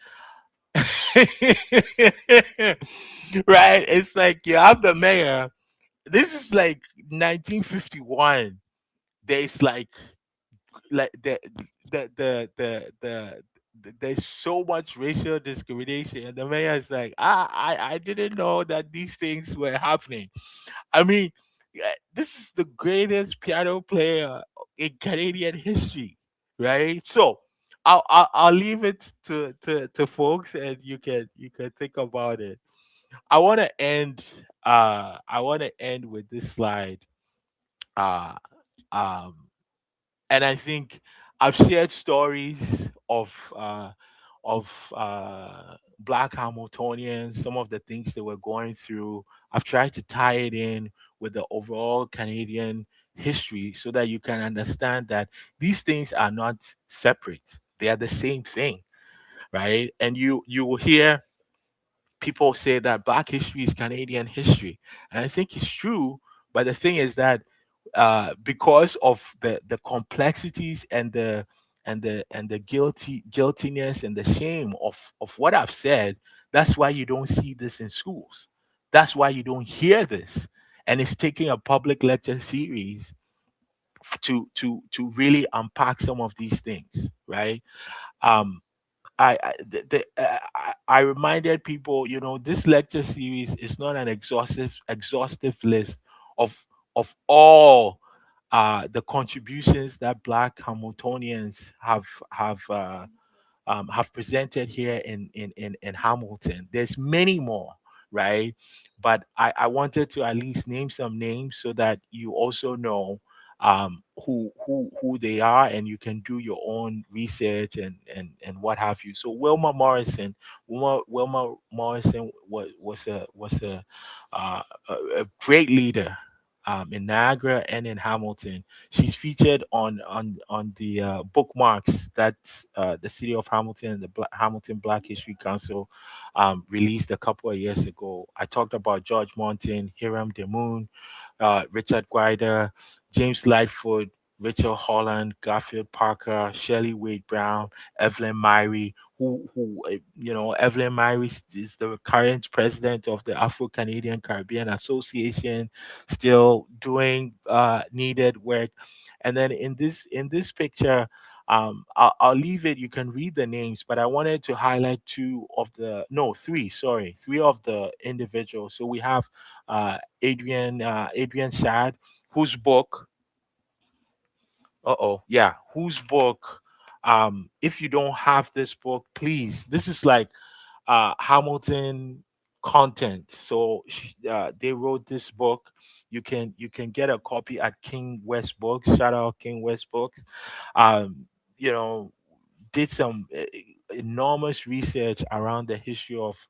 Right? It's like you have the mayor. This is like 1951. There's like there's so much racial discrimination, and the mayor is like, I didn't know that these things were happening. I mean, this is the greatest piano player in Canadian history, right? So I'll leave it to folks, and you can think about it. I want to end with this slide. uh um and I think I've shared stories of Black Hamiltonians, some of the things they were going through. I've tried to tie it in with the overall Canadian history so that you can understand that these things are not separate; they are the same thing, right? And you will hear people say that Black history is Canadian history, and I think it's true. But the thing is that because of the complexities and the guiltiness and the shame of what I've said, that's why you don't see this in schools. That's why you don't hear this, and it's taking a public lecture series to really unpack some of these things, right? Um, I reminded people, this lecture series is not an exhaustive list of all the contributions that Black Hamiltonians have presented here in Hamilton. There's many more, right? But I wanted to at least name some names so that you also know who they are, and you can do your own research and what have you. So Wilma Morrison uh, a great leader in Niagara and in Hamilton. She's featured on the bookmarks that the city of Hamilton and the Hamilton Black History Council released a couple of years ago. I talked about George Monton, Hiram Demoon, Richard Guider, James Lightfoot, Rachel Holland, Garfield Parker, Shirley Wade Brown, Evelyn Myrie, Evelyn Myrie is the current president of the Afro Canadian Caribbean Association, still doing needed work. And then in this picture, I'll leave it. You can read the names, but I wanted to highlight three. Sorry, three of the individuals. So we have Adrian Shad, whose book Yeah, whose book? If you don't have this book, please, this is like Hamilton content. So they wrote this book. You can get a copy at King West Books. Shout out King West Books. um you know did some enormous research around the history of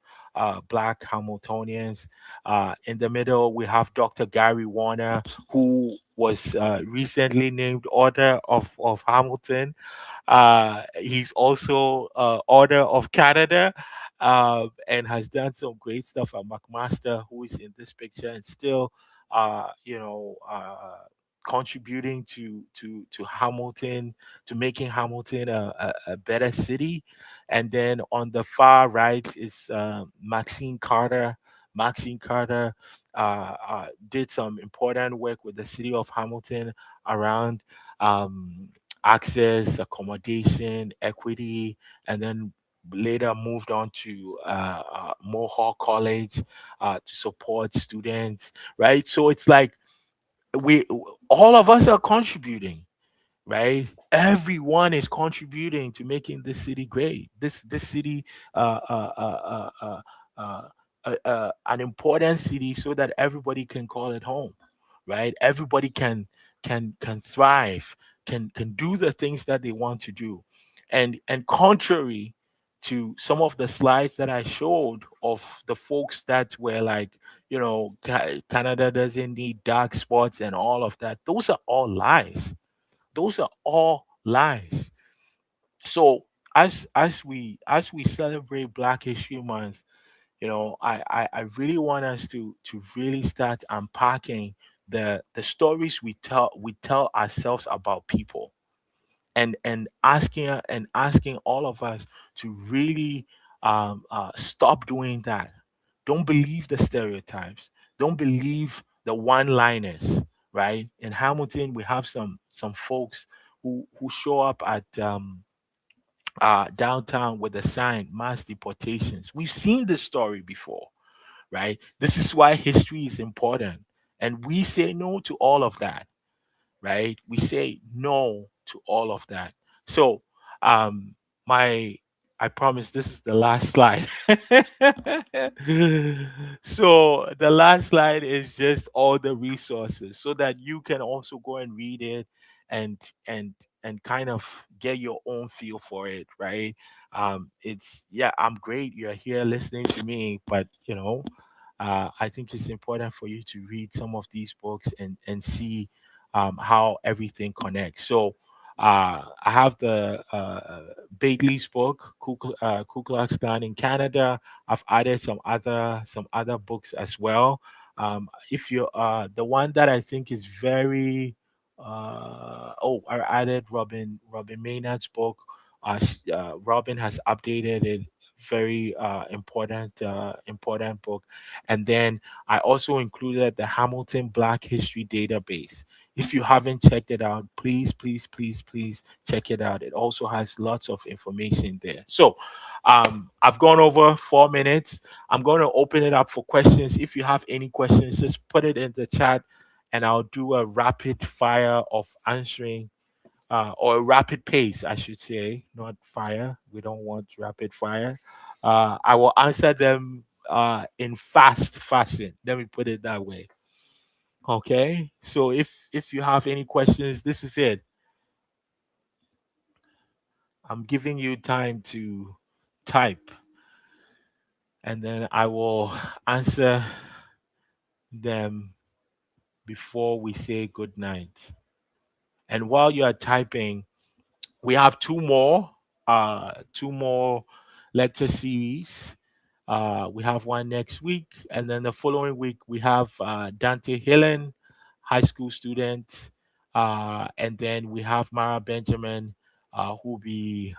black Hamiltonians. In the middle, we have Dr. Gary Warner, who was recently named Order of Hamilton. He's also Order of Canada, and has done some great stuff at McMaster, who is in this picture and still, uh, you know, uh, contributing to Hamilton, to making Hamilton a better city. And then on the far right is Maxine Carter. Maxine Carter did some important work with the city of Hamilton around um, access, accommodation, equity, and then later moved on to Mohawk College to support students, right? So it's like we all of us are contributing, right? Everyone is contributing to making this city great. This city, uh, uh, uh, uh, uh, an important city, so that everybody can call it home, right? Everybody can thrive, can do the things that they want to do, and contrary to some of the slides that I showed of the folks that were like, Canada doesn't need dark spots and all of that. Those are all lies. Those are all lies. So as we celebrate Black History Month, I really want us to really start unpacking the stories we tell ourselves about people, and asking all of us to really stop doing that. Don't believe the stereotypes. Don't believe the one-liners. Right? In Hamilton, we have some folks who show up at downtown with a sign, mass deportations. We've seen this story before, right? This is why history is important, and we say no to all of that, right? We say no to all of that. So, um, my, I promise this is the last slide. So the last slide is just all the resources, so that you can also go and read it, and and and kind of get your own feel for it, right? It's Yeah, I'm great. You're here listening to me, but I think it's important for you to read some of these books and see how everything connects. So I have the Bailey's book, Ku Klux Klan in Canada. I've added some other books as well. If you The one that I think is very I added Robin Maynard's book. Robin has updated it. Very important book. And then I also included the Hamilton Black History Database. If you haven't checked it out, please, please, please, please check it out. It also has lots of information there. So I've gone over 4 minutes. I'm going to open it up for questions. If you have any questions, just put it in the chat, and I'll do a rapid fire of answering, or a rapid pace, I should say, not fire. We don't want rapid fire. I will answer them in fast fashion. Let me put it that way. Okay. So if you have any questions, this is it. I'm giving you time to type, and then I will answer them before we say good night. And while you are typing, we have two more lecture series. We have one next week, and then the following week we have Dante Hillen, high school student, and then we have Mara Benjamin, who will be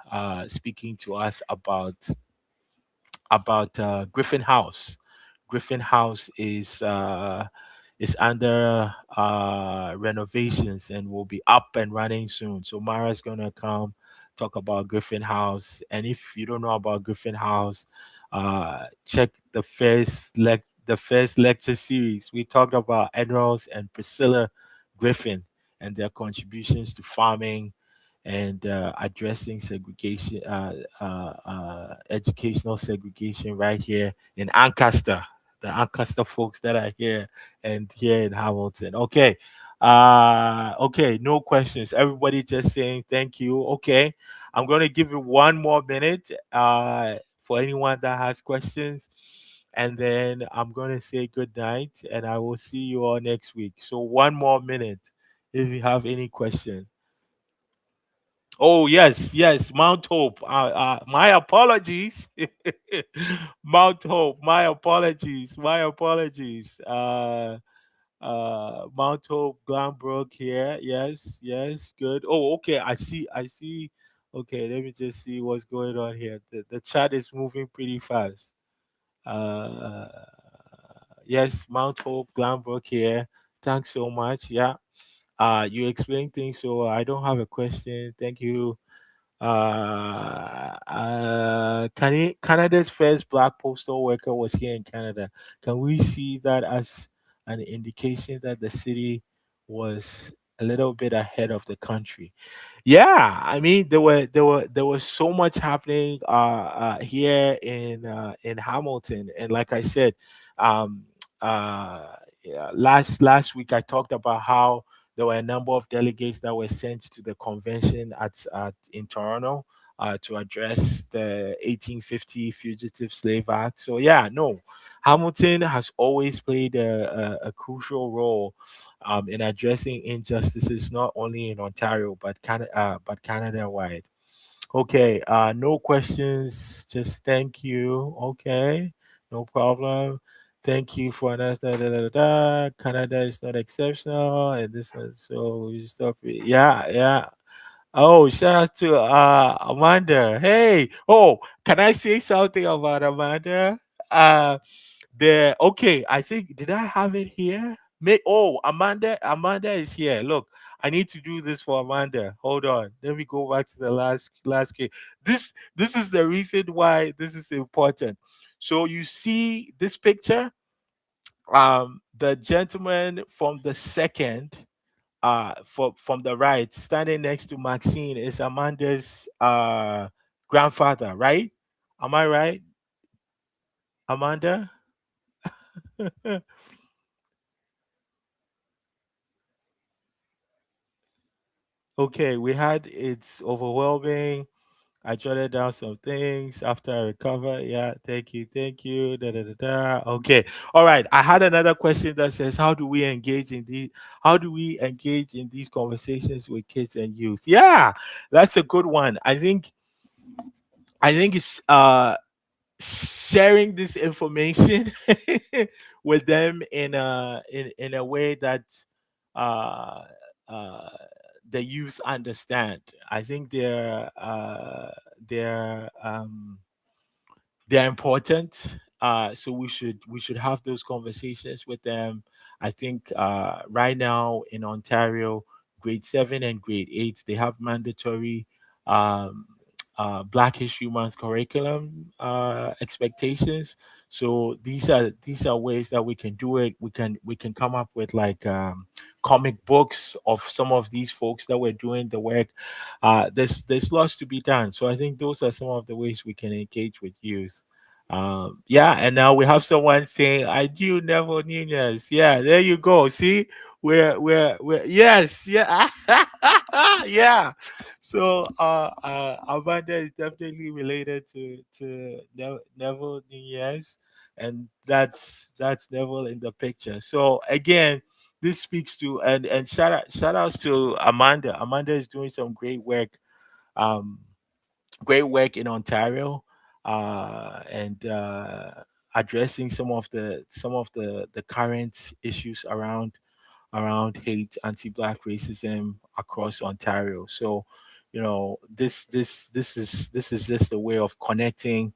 speaking to us about Griffin House. Griffin House is under renovations and will be up and running soon. So Mara's gonna come talk about Griffin House. And if you don't know about Griffin House, check the first lecture series. We talked about Admirals and Priscilla Griffin. and their contributions to farming and addressing segregation, educational segregation right here in Ancaster. The Ancaster folks that are here and here in Hamilton. Okay. Okay, no questions. Everybody just saying thank you. Okay. I'm going to give you 1 more minute for anyone that has questions. And then I'm going to say good night and I will see you all next week. So 1 more minute if you have any question. Oh yes, yes, Mount Hope. My apologies, Mount Hope. My apologies. My apologies. Mount Hope, Glenbrook here. Yes, yes, good. Oh, okay. I see. I see. Okay, let me just see what's going on here. The chat is moving pretty fast. Uh, yes, Mount Hope, Glenbrook here. Thanks so much. Yeah. You explained things, so I don't have a question. Thank you. Canada's first black postal worker was here in Canada. Can we see that as an indication that the city was a little bit ahead of the country? Yeah, I mean there was so much happening here in Hamilton, and like I said, um uh yeah, last week I talked about how there were a number of delegates that were sent to the convention at in Toronto to address the 1850 Fugitive Slave Act. So yeah, no, Hamilton has always played a crucial role in addressing injustices not only in Ontario but Canada wide. Okay, no questions. Just thank you. Okay, no problem. Thank you for another. Canada is not exceptional, and this one. So you stop it. Yeah, yeah. Oh, shout out to Amanda. Hey, oh, can I say something about Amanda? Uh, okay, I think did I have it here? Amanda is here. Look, I need to do this for Amanda. Hold on. Let me go back to the last case. This is the reason why this is important. So you see this picture? The gentleman from the second from the right standing next to Maxine is Amanda's grandfather, right? Am I right? Amanda? Okay, we had it's overwhelming. I jotted down some things after I recover. Yeah, thank you, thank you. Da, da, da, da. Okay, all right. I had another question that says, how do we engage in these conversations with kids and youth? Yeah, that's a good one. I think it's sharing this information with them in a way that uh, uh, the youth understand. I think they're important. So we should have those conversations with them. I think right now in Ontario, grade 7 and grade 8, they have mandatory um, Black History Month curriculum expectations. So these are ways that we can do it. We can come up with like comic books of some of these folks that were doing the work. There's lots to be done. So I think those are some of the ways we can engage with youth. Yeah, and now we have someone saying, "I do Neville Nunez." Yeah, there you go. See, we're yes, yeah, yeah. So Amanda is definitely related to Neville Nunez, and that's Neville in the picture. So again, this speaks to and shout outs to Amanda. Amanda is doing some um great work in Ontario, and addressing some of the current issues around hate, anti-black racism across Ontario. So, this is just a way of connecting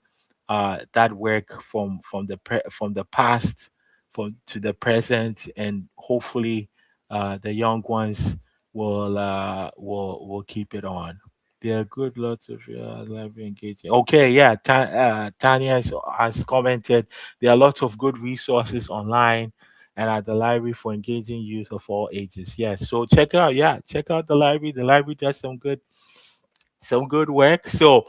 that work from the past from to the present, and hopefully the young ones will keep it on. There are good lots of library engaging. Okay, yeah, Tanya has commented. There are lots of good resources online. and at the library for engaging youth of all ages. Yes, so check out, yeah, check out the library. The library does some good work. So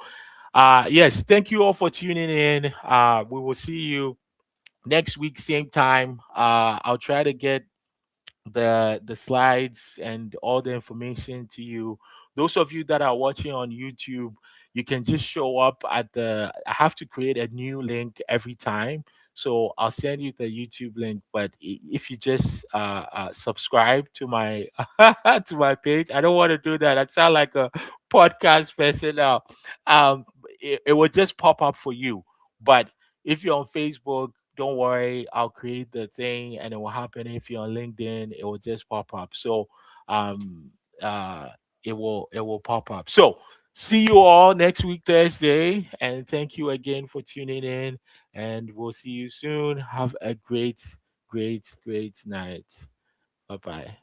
yes, thank you all for tuning in. We will see you next week, same time. I'll try to get the slides and all the information to you. Those of you that are watching on YouTube, you can just show up at the I have to create a new link every time. So I'll send you the YouTube link, but if you just subscribe to my to my page, I don't want to do that. I sound like a podcast person now. It will just pop up for you. But if you're on Facebook, don't worry, I'll create the thing and it will happen. If you're on LinkedIn, it will just pop up. So um uh it will pop up. So see you all next week Thursday, and thank you again for tuning in, and we'll see you soon. Have a great night. Bye bye.